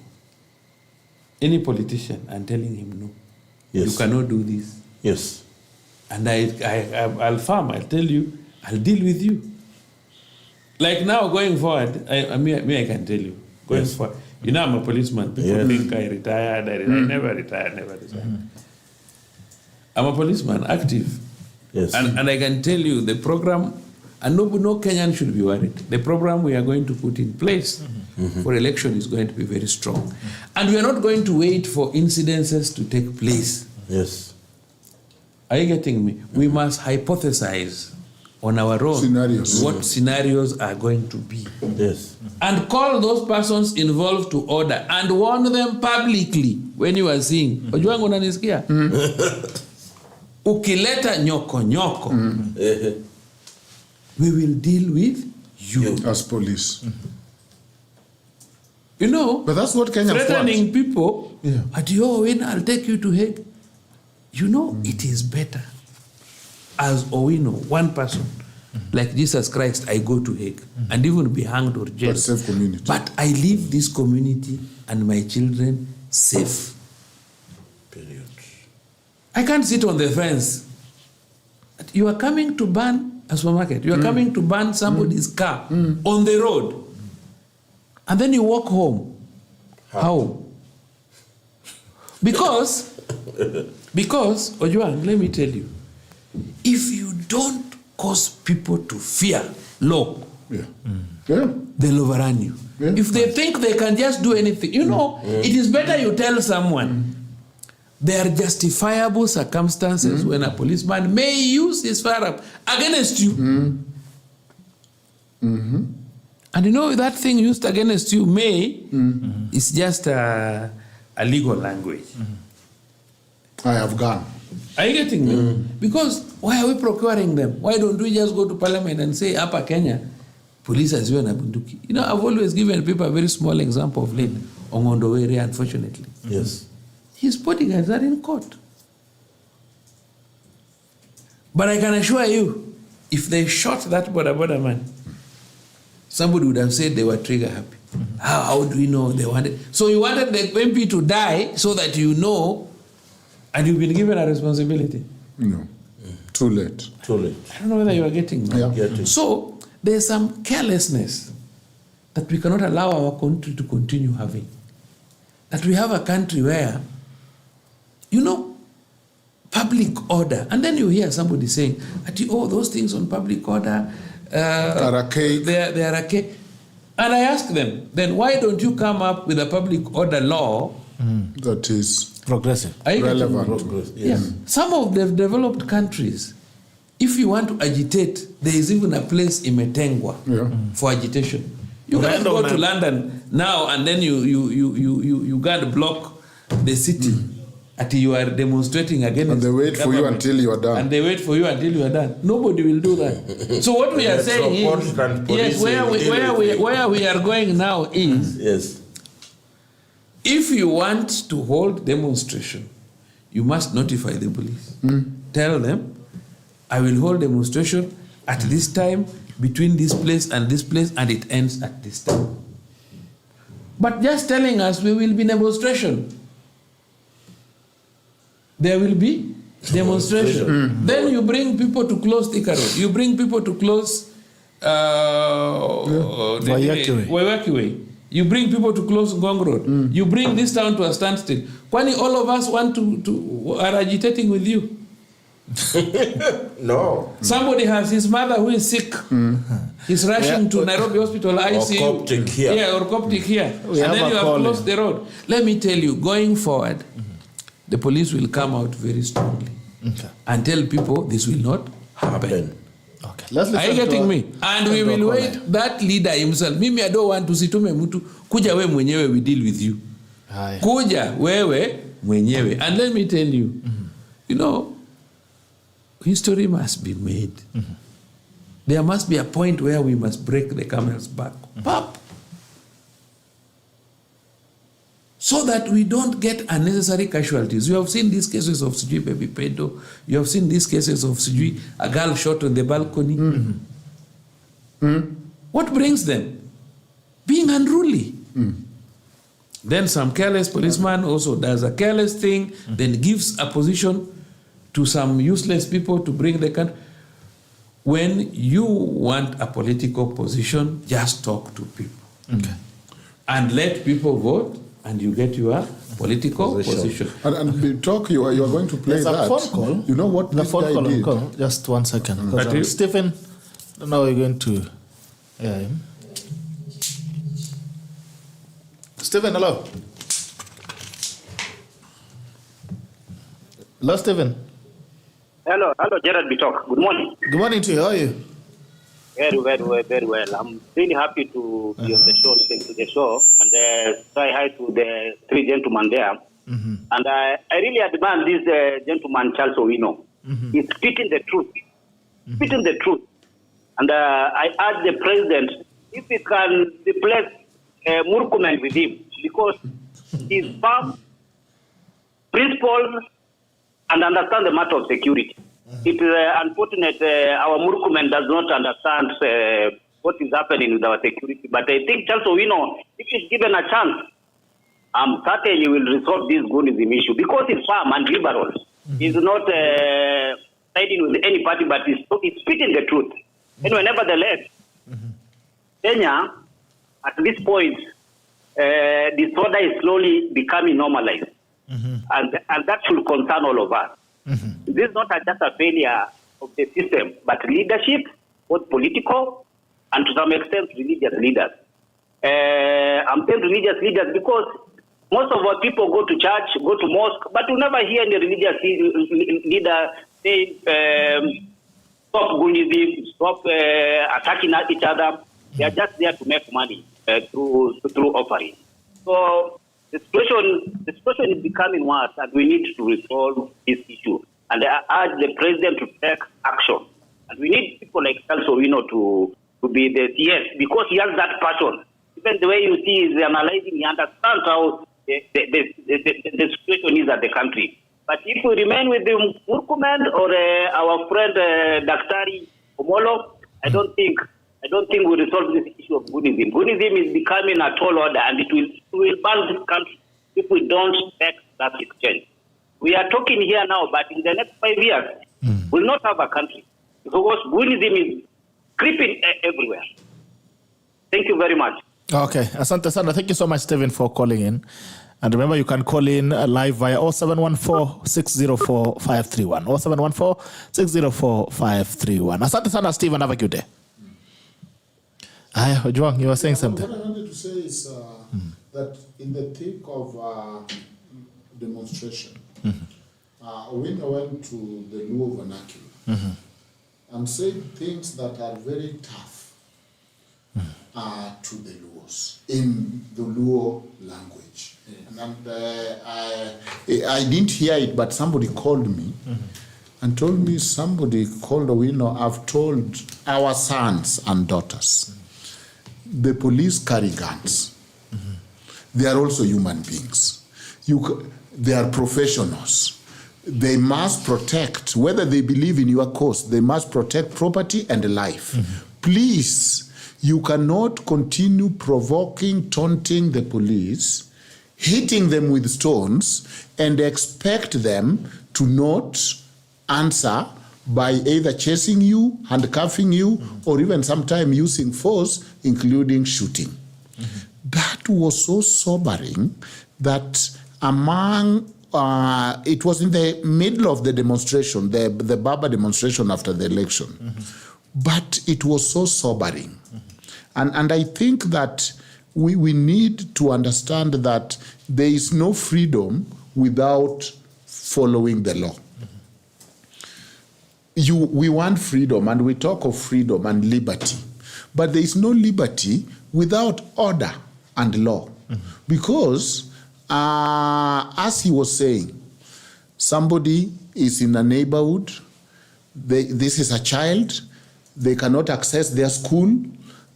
any politician and telling him no. Yes. You cannot do this. Yes. And I'll farm. I'll tell you. I'll deal with you. Like now, going forward, I can tell you. Going forward, you know, I'm a policeman. People think I retired. I never retired. Never retired. I'm a policeman, active. Yes. And I can tell you the program, and no Kenyan should be worried. The program we are going to put in place for election is going to be very strong. And we are not going to wait for incidences to take place. Yes. Are you getting me? We must hypothesize on our own Scenarios. what scenarios are going to be. Yes. And call those persons involved to order and warn them publicly when you are seeing. Ojwang, unanisikia? Ukileta nyoko, we will deal with you. As police. You know, But that's what Kenyans threatening want. people, Yeah. at your win, I'll take you to Hague. You know, it is better. As Owino, one person, like Jesus Christ, I go to Hague and even be hanged or jailed. But safe community. But I leave this community and my children safe. Period. I can't sit on the fence. You are coming to burn a supermarket. You are coming to burn somebody's car on the road. And then you walk home. How? Because, Ojwang, let me tell you, if you don't cause people to fear law, Yeah. Yeah. they'll overrun you. Yeah. If they think they can just do anything, you know, it is better you tell someone there are justifiable circumstances when a policeman may use his firearm against you. And you know, that thing used against you may is just a legal language. I have gone. Are you getting me? Because why are we procuring them? Why don't we just go to parliament and say, Upper Kenya, police has you na bunduki? You know, I've always given people a very small example of late, Ongondo area, unfortunately. Yes. His bodyguards are in court. But I can assure you, if they shot that border man, somebody would have said they were trigger happy. How do we know they wanted? So you wanted the MP to die so that you know, and you've been given a responsibility. No. Too late. Too late. I don't know whether you are getting me. Yeah. Getting. So there's some carelessness that we cannot allow our country to continue having. That we have a country where, you know, public order, and then you hear somebody saying, those things on public order, Are archaic. they are archaic. And I ask them, then why don't you come up with a public order law? That is Progressive. Are you getting me? relevant. Yeah. Some of the developed countries, if you want to agitate, there is even a place in Metengwa for agitation. You can't go to London now and then you can't block the city until you are demonstrating against. And they wait for you until you are done. And they wait for you until you are done. Nobody will do that. So what we are saying is, yes, where we are going now is, Yes. if you want to hold demonstration, you must notify the police. Tell them, I will hold demonstration at this time, between this place, and it ends at this time. But just telling us we will be demonstration, there will be demonstration. Then you bring people to close Thika Road. You bring people to close Waiyaki Way. You bring people to close Ngong Road. You bring this town to a standstill. Kwani all of us want to are agitating with you. No. Somebody has his mother who is sick. He's rushing to Nairobi Hospital ICU. Or Coptic here. Yeah, or Coptic here. We And have then a you have calling. closed the road. Let me tell you, going forward, the police will come out very strongly and tell people this will not happen. Okay. Let's Are you getting me? And we will wait that leader himself. Mimi, I don't want to situme mtu. Kuja we mwenyewe, we deal with you. Aye. Kuja wewe mwenyewe. And let me tell you, you know, history must be made. There must be a point where we must break the camel's back. Pop. So that we don't get unnecessary casualties. You have seen these cases of Sijui baby pedo. You have seen these cases of Sijui a girl shot on the balcony. What brings them? Being unruly. Then some careless policeman also does a careless thing, then gives a position to some useless people to bring the country. When you want a political position, just talk to people. Okay. And let people vote, and you get your political position. And Bitok, you are going to play There's that. a phone call. You know what The this phone guy call, did? call. Just 1 second. But you- Stephen, now we're going to hear him. Stephen, hello. Hello, Stephen. Hello, Gerald Bitok. Good morning. Good morning to you. How are you? Very well. I'm really happy to be on the show, listening to the show, and say hi to the three gentlemen there. And I really admire this gentleman, Charles Owino. He's speaking the truth. Speaking the truth. And I ask the president if he can replace Murkumen with him, because he's firm, principled, and understand the matter of security. It is unfortunate our Murkumen does not understand what is happening with our security. But I think Charles Owino, if he's given a chance, I'm certain he will resolve this Goonism issue, because he's firm and liberal. He's not siding with any party, but he's speaking the truth. Anyway, nevertheless, Kenya, at this point, disorder is slowly becoming normalized. And that should concern all of us. This is not just a failure of the system, but leadership, both political and to some extent religious leaders. I'm saying religious leaders because most of our people go to church, go to mosque, but you never hear any religious leader say, stop Goonism, stop attacking each other. They are just there to make money through offering. So the situation is becoming worse, and we need to resolve this issue. And I urge the president to take action. And we need people like Charles Owino to be the yes, because he has that passion. Even the way you see he's analyzing, he understands how the situation is at the country. But if we remain with the Murkumen or our friend Daktari Omolo, I don't think we resolve this issue of Goonism. Goonism is becoming a tall order, and it will burn this country if we don't take that exchange. We are talking here now, but in the next 5 years, we'll not have a country, because Goonism is creeping everywhere. Thank you very much. Okay. Asante sana. Thank you so much, Stephen, for calling in. And remember, you can call in live via 0714-604-531. 0714-604-531. Asante sana, Stephen. Have a good day. Ojwang, you were saying something. What I wanted to say is that in the thick of demonstration, Owino went to the Luo vernacular and said things that are very tough to the Luos in the Luo language. And I didn't hear it, but somebody called me and told me somebody called Owino, I've told our sons and daughters, the police carry guns. They are also human beings. They are professionals. They must protect, whether they believe in your cause, they must protect property and life. Please, you cannot continue provoking, taunting the police, hitting them with stones, and expect them to not answer by either chasing you, handcuffing you, or even sometimes using force, including shooting. That was so sobering that it was in the middle of the demonstration, the Baba demonstration after the election. But it was so sobering. And I think that we need to understand that there is no freedom without following the law. We want freedom, and we talk of freedom and liberty. But there is no liberty without order and law. Because, as he was saying, somebody is in a neighborhood, this is a child, they cannot access their school,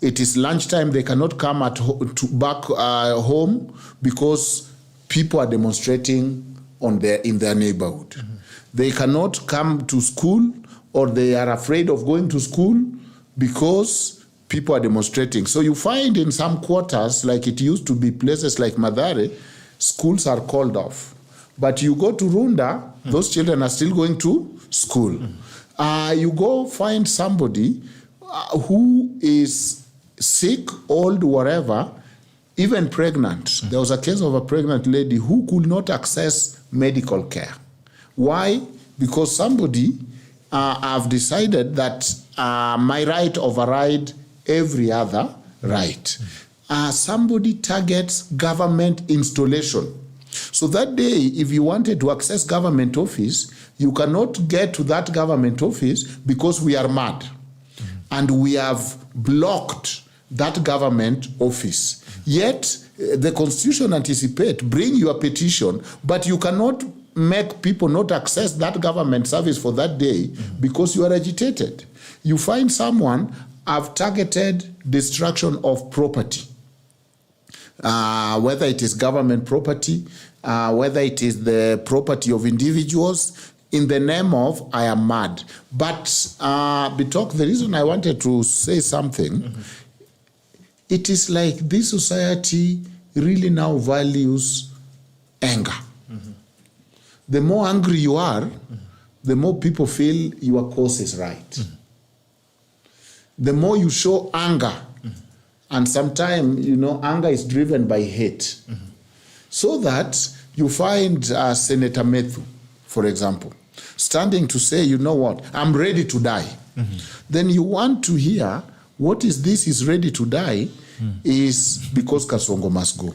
it is lunchtime, they cannot come back home because people are demonstrating in their neighborhood. They cannot come to school, or they are afraid of going to school because people are demonstrating. So you find in some quarters, like it used to be places like Mathare, schools are called off. But you go to Runda, those children are still going to school. You go find somebody who is sick, old, whatever, even pregnant. There was a case of a pregnant lady who could not access medical care. Why? Because somebody have decided that my right override every other right. Somebody targets government installation. So that day, if you wanted to access government office, you cannot get to that government office because we are mad. And we have blocked that government office. Yet, the Constitution anticipates, bring your petition, but you cannot make people not access that government service for that day because you are agitated. You find someone have targeted destruction of property, whether it is government property, whether it is the property of individuals, in the name of I am mad. But Bitok, the reason I wanted to say something, it is like this society really now values anger. The more angry you are, the more people feel your cause is right. The more you show anger, and sometimes, anger is driven by hate. So that you find Senator Methu, for example, standing to say, you know what, I'm ready to die. Then you want to hear, what is this is ready to die? Is because Kasongo must go.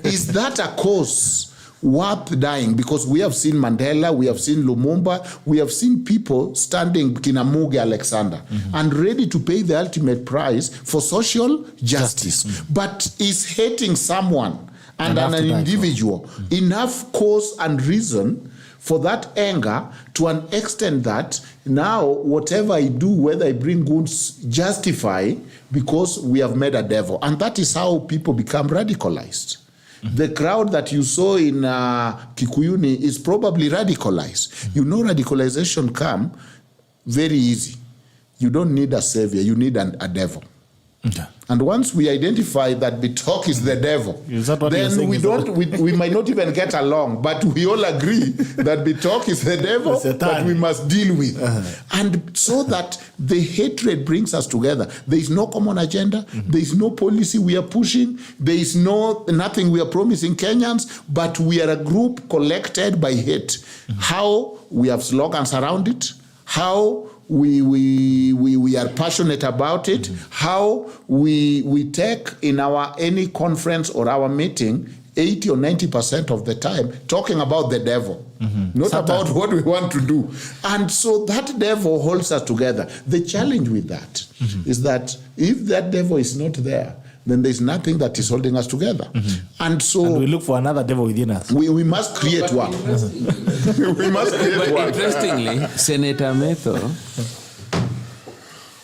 Is that a cause worth dying? Because we have seen Mandela, we have seen Lumumba, we have seen people standing, Kinamuge Alexander, and ready to pay the ultimate price for social justice. But is hating someone and an individual enough cause and reason for that anger to an extent that now whatever I do, whether I bring goods, justify because we have made a devil. And that is how people become radicalized. The crowd that you saw in Kikuyuni is probably radicalized. Radicalization come very easy. You don't need a savior, you need a devil. Okay. And once we identify that Bitok is the devil, then we might not even get along, but we all agree that Bitok is the devil that we must deal with. And so that the hatred brings us together. There is no common agenda. There is no policy we are pushing. There is nothing we are promising Kenyans, but we are a group collected by hate. How we have slogans around it, how we are passionate about it, how we take in any conference or our meeting 80 or 90% of the time talking about the devil, not about what we want to do. And so that devil holds us together. The challenge with that is that if that devil is not there, then there's nothing that is holding us together. And so we look for another devil within us. We must create one. We must create one. Interestingly, Senator Metho,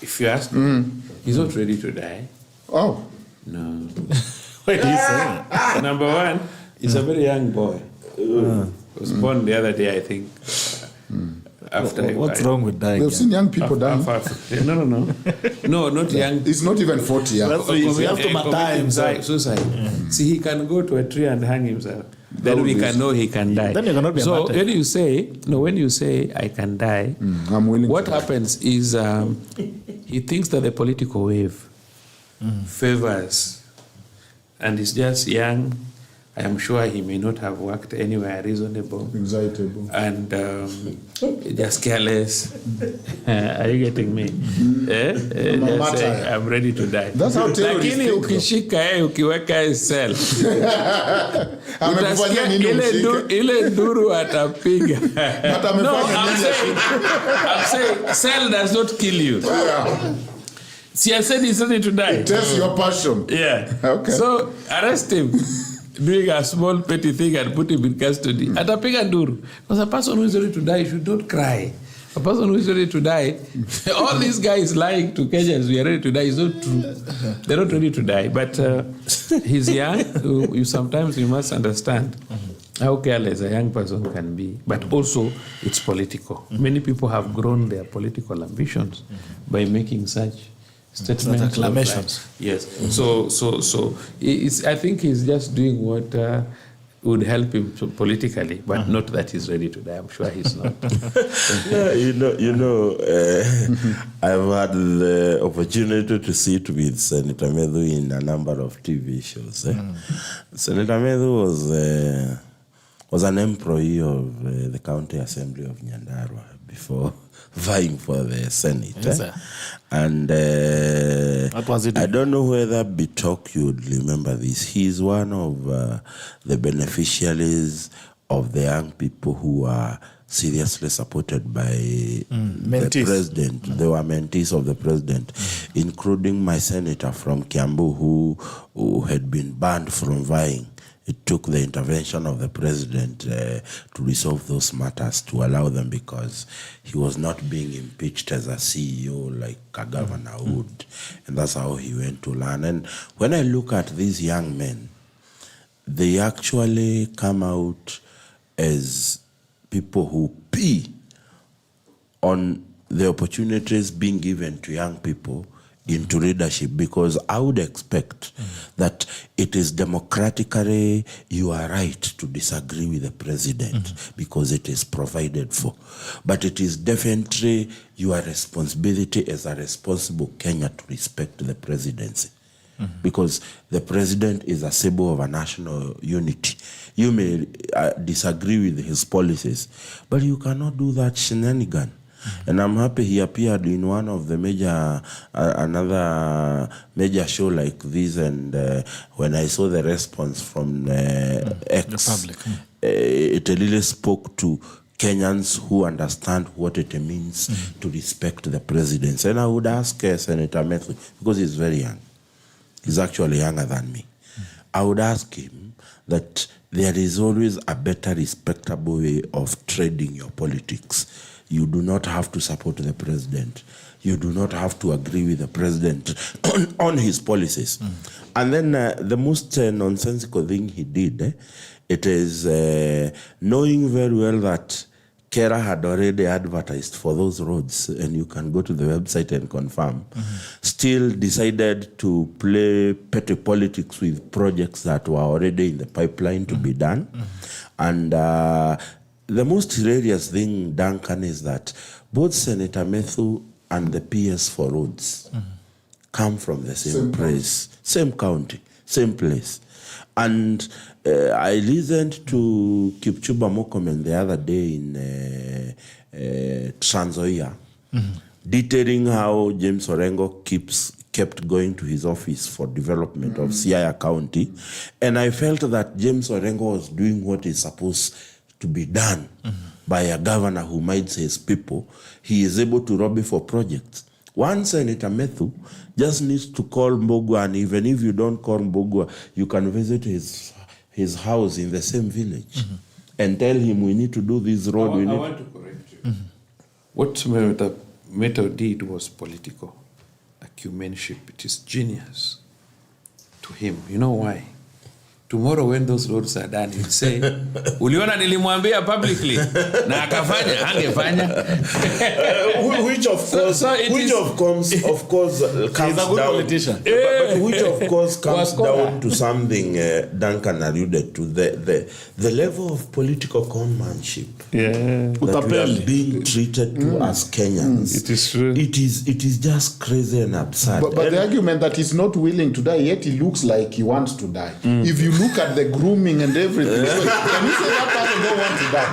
if you ask me, he's not ready to die. Oh. No. What are you saying? Number one, he's a very young boy. He was born the other day, I think. What's wrong with dying? We've seen young people die. No. No, not young. It's not even 40 years. We have to matter himself. Suicide. See, he can go to a tree and hang himself. Then we can know he can die. Then you cannot be so when you say I can die, I'm willing what to die. happens is he thinks that the political wave favors, and he's just young. I am sure he may not have worked anywhere reasonable. Excitable. And just careless. Are you getting me? Just say, I'm ready to die. That's how terrorists Lakini think, ukishika ukiweka cell. Amekufanyia nini umshike? Ile nduru atapiga. I'm saying cell does not kill you. See, I said he's ready to die. It tests your passion. Yeah. Okay. So arrest him. Doing a small petty thing and put him in custody. Atapiga nduru. Because a person who is ready to die should not cry. A person who is ready to die, all these guys lying to Kenyans, we are ready to die, is not true. They're not ready to die. But he's young. Sometimes you must understand how careless a young person can be. But also, it's political. Many people have grown their political ambitions by making such statements. Acclamations. Yes. So I think he's just doing what would help him politically, but not that he's ready to die. I'm sure he's not. I've had the opportunity to sit with Senator Medhu in a number of TV shows. Senator Medhu was an employee of the County Assembly of Nyandarua before vying for the Senate. Yes, And what was it? I don't know whether Bitok, you would remember this. He's one of the beneficiaries of the young people who are seriously supported by the president. They were mentees of the president, including my senator from Kiambu who had been banned from vying. It took the intervention of the president to resolve those matters, to allow them, because he was not being impeached as a CEO like a governor would. And that's how he went to learn. And when I look at these young men, they actually come out as people who pee on the opportunities being given to young people into leadership, because I would expect that it is democratically you are right to disagree with the president because it is provided for. But it is definitely your responsibility as a responsible Kenya to respect the presidency. Because the president is a symbol of a national unity. You may disagree with his policies, but you cannot do that shenanigan. And I'm happy he appeared in one of the another major show like this, and when I saw the response from X, it really spoke to Kenyans who understand what it means to respect the presidency. And I would ask Senator Medhu, because he's very young, he's actually younger than me, I would ask him that there is always a better, respectable way of trading your politics. You do not have to support the president. You do not have to agree with the president on his policies. And then the most nonsensical thing he did, it is knowing very well that Kera had already advertised for those roads, and you can go to the website and confirm, still decided to play petty politics with projects that were already in the pipeline to be done. And the most hilarious thing, Duncan, is that both Senator Medhu and the PS for roads come from the same place, same county, same place. And I listened to Kipchumba Murkomen the other day in Trans Nzoia, detailing how James Orengo kept going to his office for development of Siaya County. And I felt that James Orengo was doing what is supposed to be done by a governor who minds his people. He is able to lobby for projects. One Senator Medhu just needs to call Mbogwa, and even if you don't call Mbogwa, you can visit his house in the same village and tell him we need to do this road. I want to correct you. What Medhu did was political acumenship. It is genius to him. You know why? Tomorrow when those roads are done, he'll say, uliona nilimwambia publicly, na akafanya, angefanya. Which of course, of course comes He's a good down, politician. But which of course comes down to something Duncan alluded to, the level of political commanship that we are being treated to as Kenyans. It is true. It is just crazy and absurd. But the argument that he's not willing to die, yet he looks like he wants to die. If you look at the grooming and everything, so can you say that person don't want to die?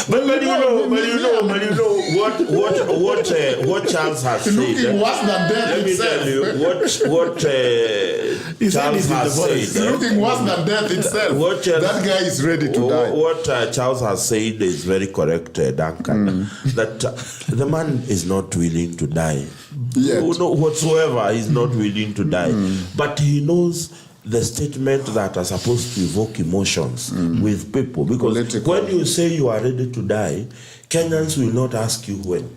But you know what Charles has said. Looking worse than death Let me itself. tell you what Charles has said. Looking worse than death itself. That guy is ready to die. What Charles has said is very correct, Duncan. That the man is not willing to die. Whatsoever, he's not willing to die. But he knows the statement that are supposed to evoke emotions with people. Because when you say you are ready to die, Kenyans will not ask you when.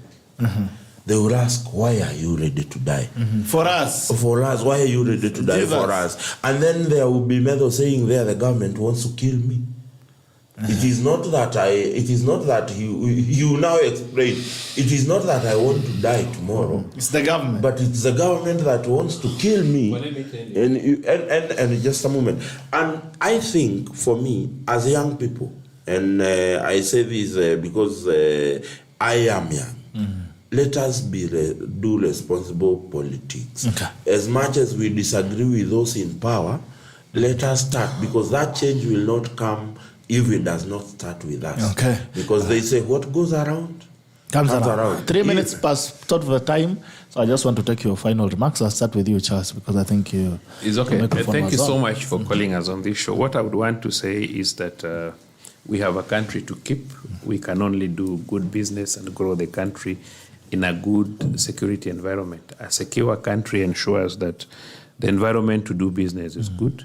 They will ask, why are you ready to die? For us. For us, why are you ready to die for us? And then there will be Medhu saying there, the government wants to kill me. It is not that you now explain. It is not that I want to die tomorrow. It's the government. But it's the government that wants to kill me. And just a moment. And I think for me, as young people, and I say this because I am young, let us do responsible politics. Okay. As much as we disagree with those in power, let us start, because that change will not come if it does not start with us. Okay. Because they say what goes around comes around. 3 minutes past top of the time. So I just want to take your final remarks. I'll start with you, Charles, because I think you... It's okay. Thank you so much for calling us on this show. What I would want to say is that we have a country to keep. We can only do good business and grow the country in a good security environment. A secure country ensures that the environment to do business is good.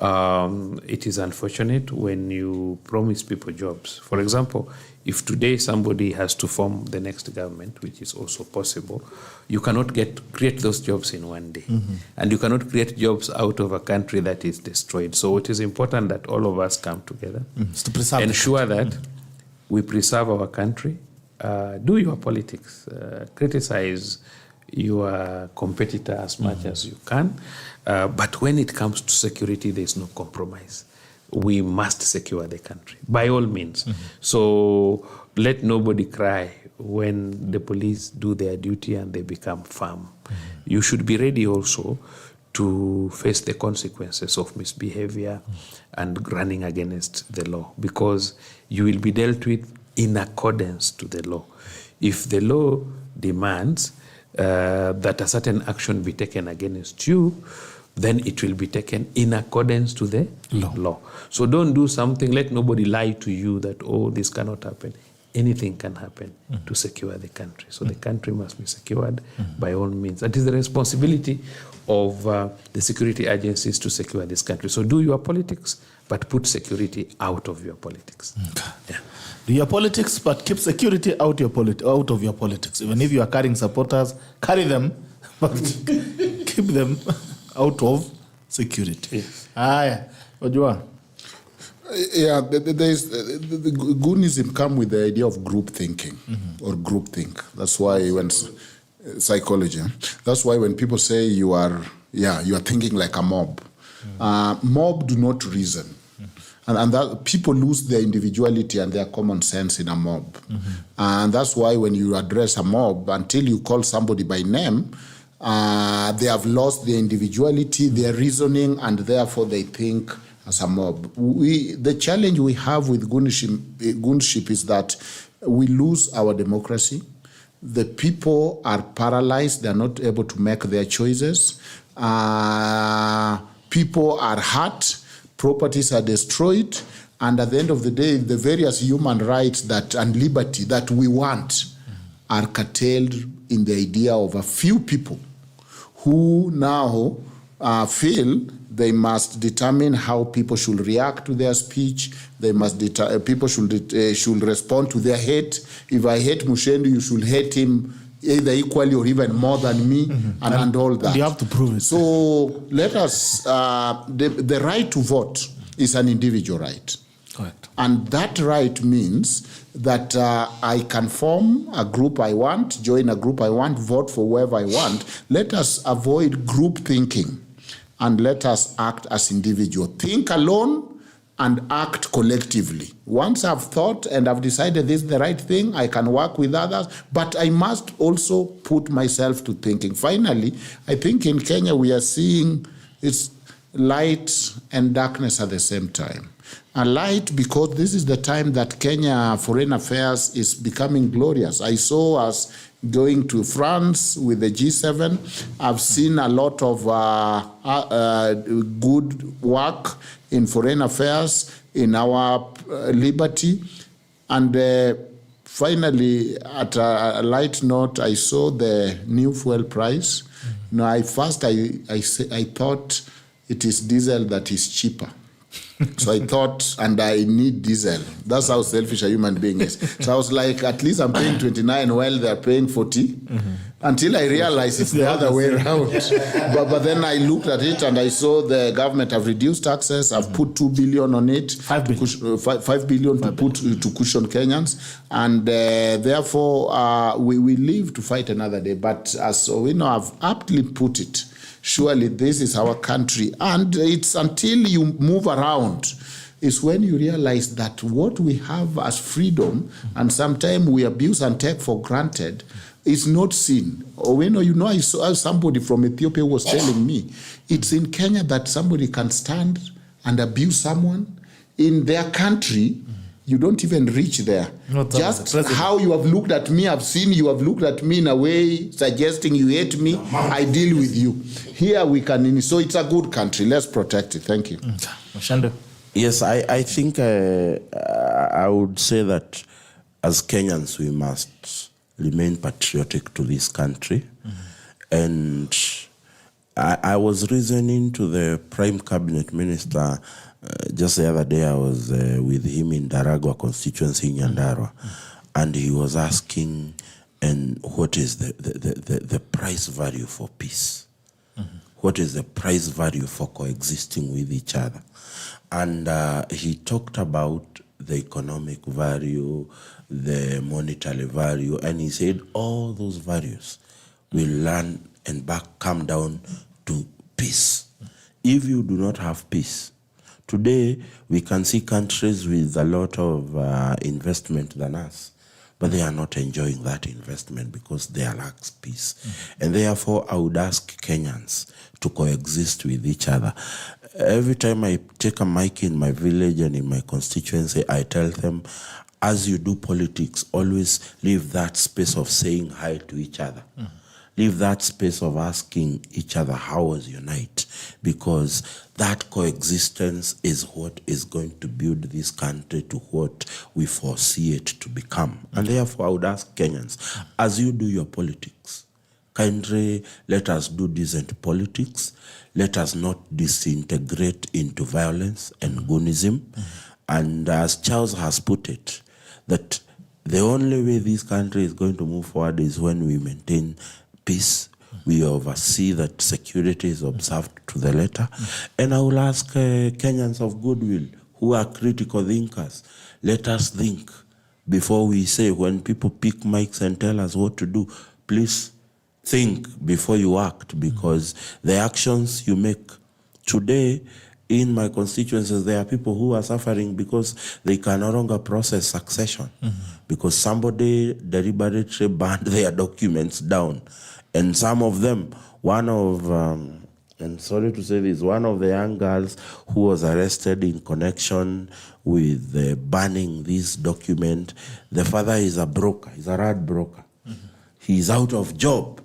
It is unfortunate when you promise people jobs. For example, if today somebody has to form the next government, which is also possible, you cannot create those jobs in one day. And you cannot create jobs out of a country that is destroyed. So it is important that all of us come together, to ensure that we preserve our country. Do your politics, criticize your competitor as much as you can. But when it comes to security, there is no compromise. We must secure the country, by all means. So let nobody cry when the police do their duty and they become firm. You should be ready also to face the consequences of misbehavior and running against the law, because you will be dealt with in accordance to the law. If the law demands that a certain action be taken against you, then it will be taken in accordance to the law. So don't do something, let nobody lie to you that, oh, this cannot happen. Anything can happen to secure the country. So the country must be secured by all means. That is the responsibility of the security agencies to secure this country. So do your politics, but put security out of your politics. Yeah. Do your politics, but keep security out of your politics. Even if you are carrying supporters, carry them, but keep them out of security. Yes. Ojwang. Yeah, the Goonism come with the idea of group thinking or group think. That's why when psychology. That's why when people say you are thinking like a mob. Mob do not reason. And that people lose their individuality and their common sense in a mob. And that's why when you address a mob, until you call somebody by name, they have lost their individuality, their reasoning, and therefore they think as a mob. The challenge we have with Goonship is that we lose our democracy. The people are paralyzed. They're not able to make their choices. People are hurt. Properties are destroyed, and at the end of the day, the various human rights and liberty that we want are curtailed in the idea of a few people who now feel they must determine how people should react to their speech. They must people should respond to their hate. If I hate Muchendu, you should hate him either equally or even more than me, and all that. You have to prove it. So let us, the right to vote is an individual right. Correct. And that right means that I can form a group I want, join a group I want, vote for whoever I want. Let us avoid group thinking and let us act as individuals. Think alone and act collectively. Once I've thought and I've decided this is the right thing, I can work with others, but I must also put myself to thinking. Finally, I think in Kenya we are seeing it's light and darkness at the same time. A light because this is the time that Kenya foreign affairs is becoming glorious. I saw us going to France with the G7. I've seen a lot of good work in foreign affairs, in our liberty. And finally, at a light note, I saw the new fuel price. Now, I thought it is diesel that is cheaper. So I thought, and I need diesel. That's how selfish a human being is. So I was like, at least I'm paying 29 while they're paying 40. Until I realized it's the other way around. but then I looked at it and I saw the government have reduced taxes. I've put 2 billion on it. 5 billion. 5 billion to put to cushion Kenyans. And therefore, we live to fight another day. But as Owino have aptly put it, surely this is our country. And it's until you move around is when you realize that what we have as freedom, and sometimes we abuse and take for granted, is not seen. Owino, you know, I saw somebody from Ethiopia was telling me, it's in Kenya that somebody can stand and abuse someone. In their country, you don't even reach there. Just how you have looked at me, I've seen you have looked at me in a way suggesting you hate me, I deal with you. Here we can, so it's a good country. Let's protect it. Thank you. Muchendu. Yes, I think I would say that as Kenyans we must remain patriotic to this country. And I was reasoning to the Prime Cabinet Minister just the other day. I was with him in Daragwa constituency in Nyandarua, and he was asking, and what is the price value for peace? What is the price value for coexisting with each other? And he talked about the economic value, the monetary value, and he said all those values will learn and come down to peace. If you do not have peace, today we can see countries with a lot of investment than us, but they are not enjoying that investment because they lack peace. And therefore, I would ask Kenyans to coexist with each other. Every time I take a mic in my village and in my constituency, I tell them, as you do politics, always leave that space of saying hi to each other. Leave that space of asking each other how was your night, because that coexistence is what is going to build this country to what we foresee it to become. And therefore, I would ask Kenyans, as you do your politics, kindly let us do decent politics. Let us not disintegrate into violence and Goonism. And as Charles has put it, that the only way this country is going to move forward is when we maintain peace. We oversee that security is observed to the letter. And I will ask Kenyans of goodwill who are critical thinkers, let us think before we say, when people pick mics and tell us what to do, please think before you act, because the actions you make today in my constituencies, there are people who are suffering because they can no longer process succession because somebody deliberately burned their documents down. And some of them, one of, and sorry to say this, one of the young girls who was arrested in connection with burning this document, the father is a broker, he's a rat broker. He's out of job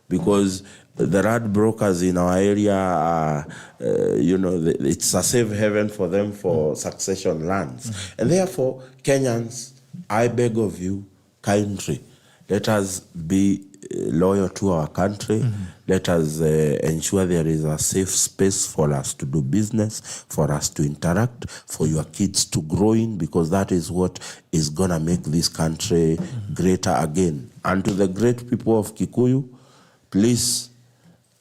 because the rat brokers in our area are, it's a safe haven for them for succession lands. And therefore, Kenyans, I beg of you, kindly, let us be loyal to our country. Let us ensure there is a safe space for us to do business, for us to interact, for your kids to grow in, because that is what is going to make this country greater again. And to the great people of Kikuyu, please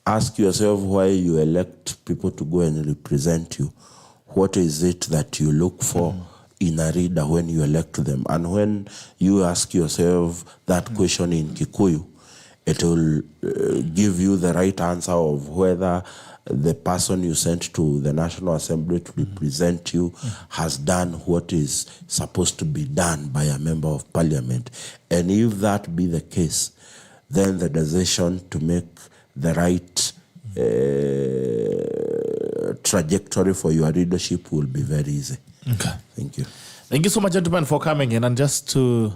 ask yourself why you elect people to go and represent you. What is it that you look for in a leader when you elect them? And when you ask yourself that question in Kikuyu, it will give you the right answer of whether the person you sent to the National Assembly to represent you has done what is supposed to be done by a member of parliament. And if that be the case, then the decision to make the right trajectory for your leadership will be very easy. Okay. Thank you. Thank you so much, gentlemen, for coming in. And just to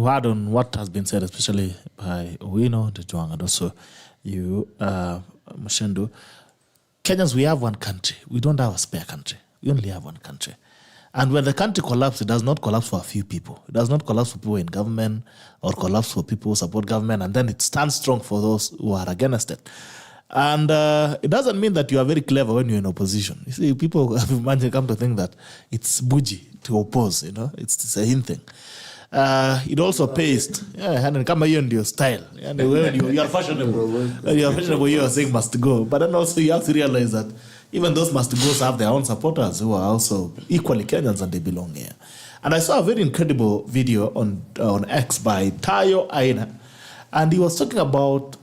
add on what has been said, especially by Owino, Ojwang, and also you, Muchendu, Kenyans, we have one country. We don't have a spare country. We only have one country. And when the country collapses, it does not collapse for a few people. It does not collapse for people in government or collapse for people who support government, and then it stands strong for those who are against it. And it doesn't mean that you are very clever when you're in opposition. You see, people have come to think that it's bougie to oppose, it's a hint thing. It also pays. And come here in your style. And you are fashionable. You are fashionable, you are saying must go. But then also you have to realize that even those must goes have their own supporters who are also equally Kenyans and they belong here. And I saw a very incredible video on X by Tayo Aina. And he was talking about,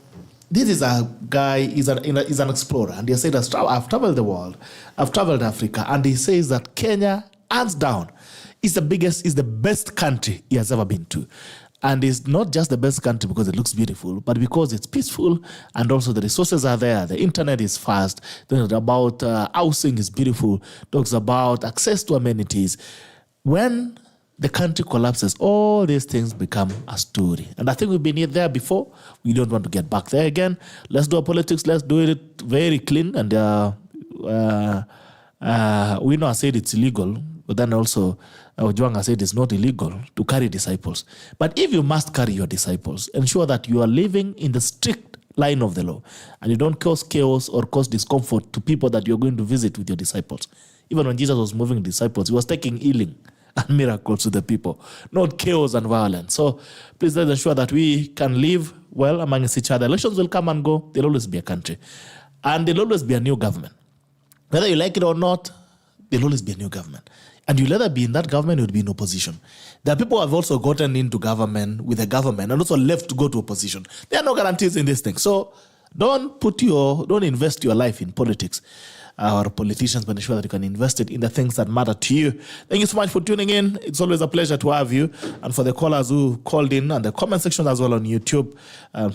this is a guy, he's an explorer. And he said, I've traveled the world, I've traveled Africa. And he says that Kenya, hands down, is the best country he has ever been to. And it's not just the best country because it looks beautiful, but because it's peaceful and also the resources are there. The internet is fast. About housing is beautiful. Talks about access to amenities. When the country collapses, all these things become a story. And I think we've been there before. We don't want to get back there again. Let's do our politics. Let's do it very clean. And we know I said it's illegal, but then also Ojwang has said it's not illegal to carry disciples. But if you must carry your disciples, ensure that you are living in the strict line of the law and you don't cause chaos or cause discomfort to people that you're going to visit with your disciples. Even when Jesus was moving disciples, he was taking healing and miracles to the people, not chaos and violence. So please let's ensure that we can live well amongst each other. Elections will come and go. There'll always be a country. And there'll always be a new government. Whether you like it or not, there'll always be a new government. And you'll either be in that government or you'll be in opposition. There are people who have also gotten into government with the government and also left to go to opposition. There are no guarantees in this thing. So don't invest your life in politics or politicians, but ensure that you can invest it in the things that matter to you. Thank you so much for tuning in. It's always a pleasure to have you. And for the callers who called in and the comment section as well on YouTube,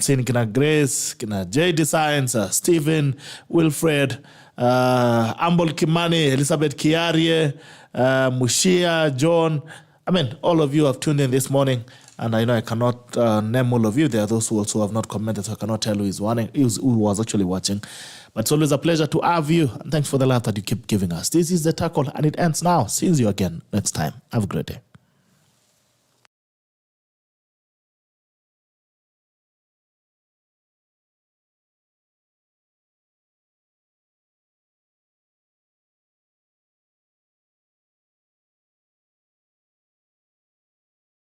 seeing Kina Grace, Kina J Designs, Stephen, Wilfred, Ambol Kimani, Elizabeth Kiarie, Mushia, John. I mean, all of you have tuned in this morning, and I know I cannot name all of you. There are those who also have not commented, so I cannot tell who was actually watching. But it's always a pleasure to have you, and thanks for the love that you keep giving us. This is The Tackle, and it ends now. See you again next time. Have a great day.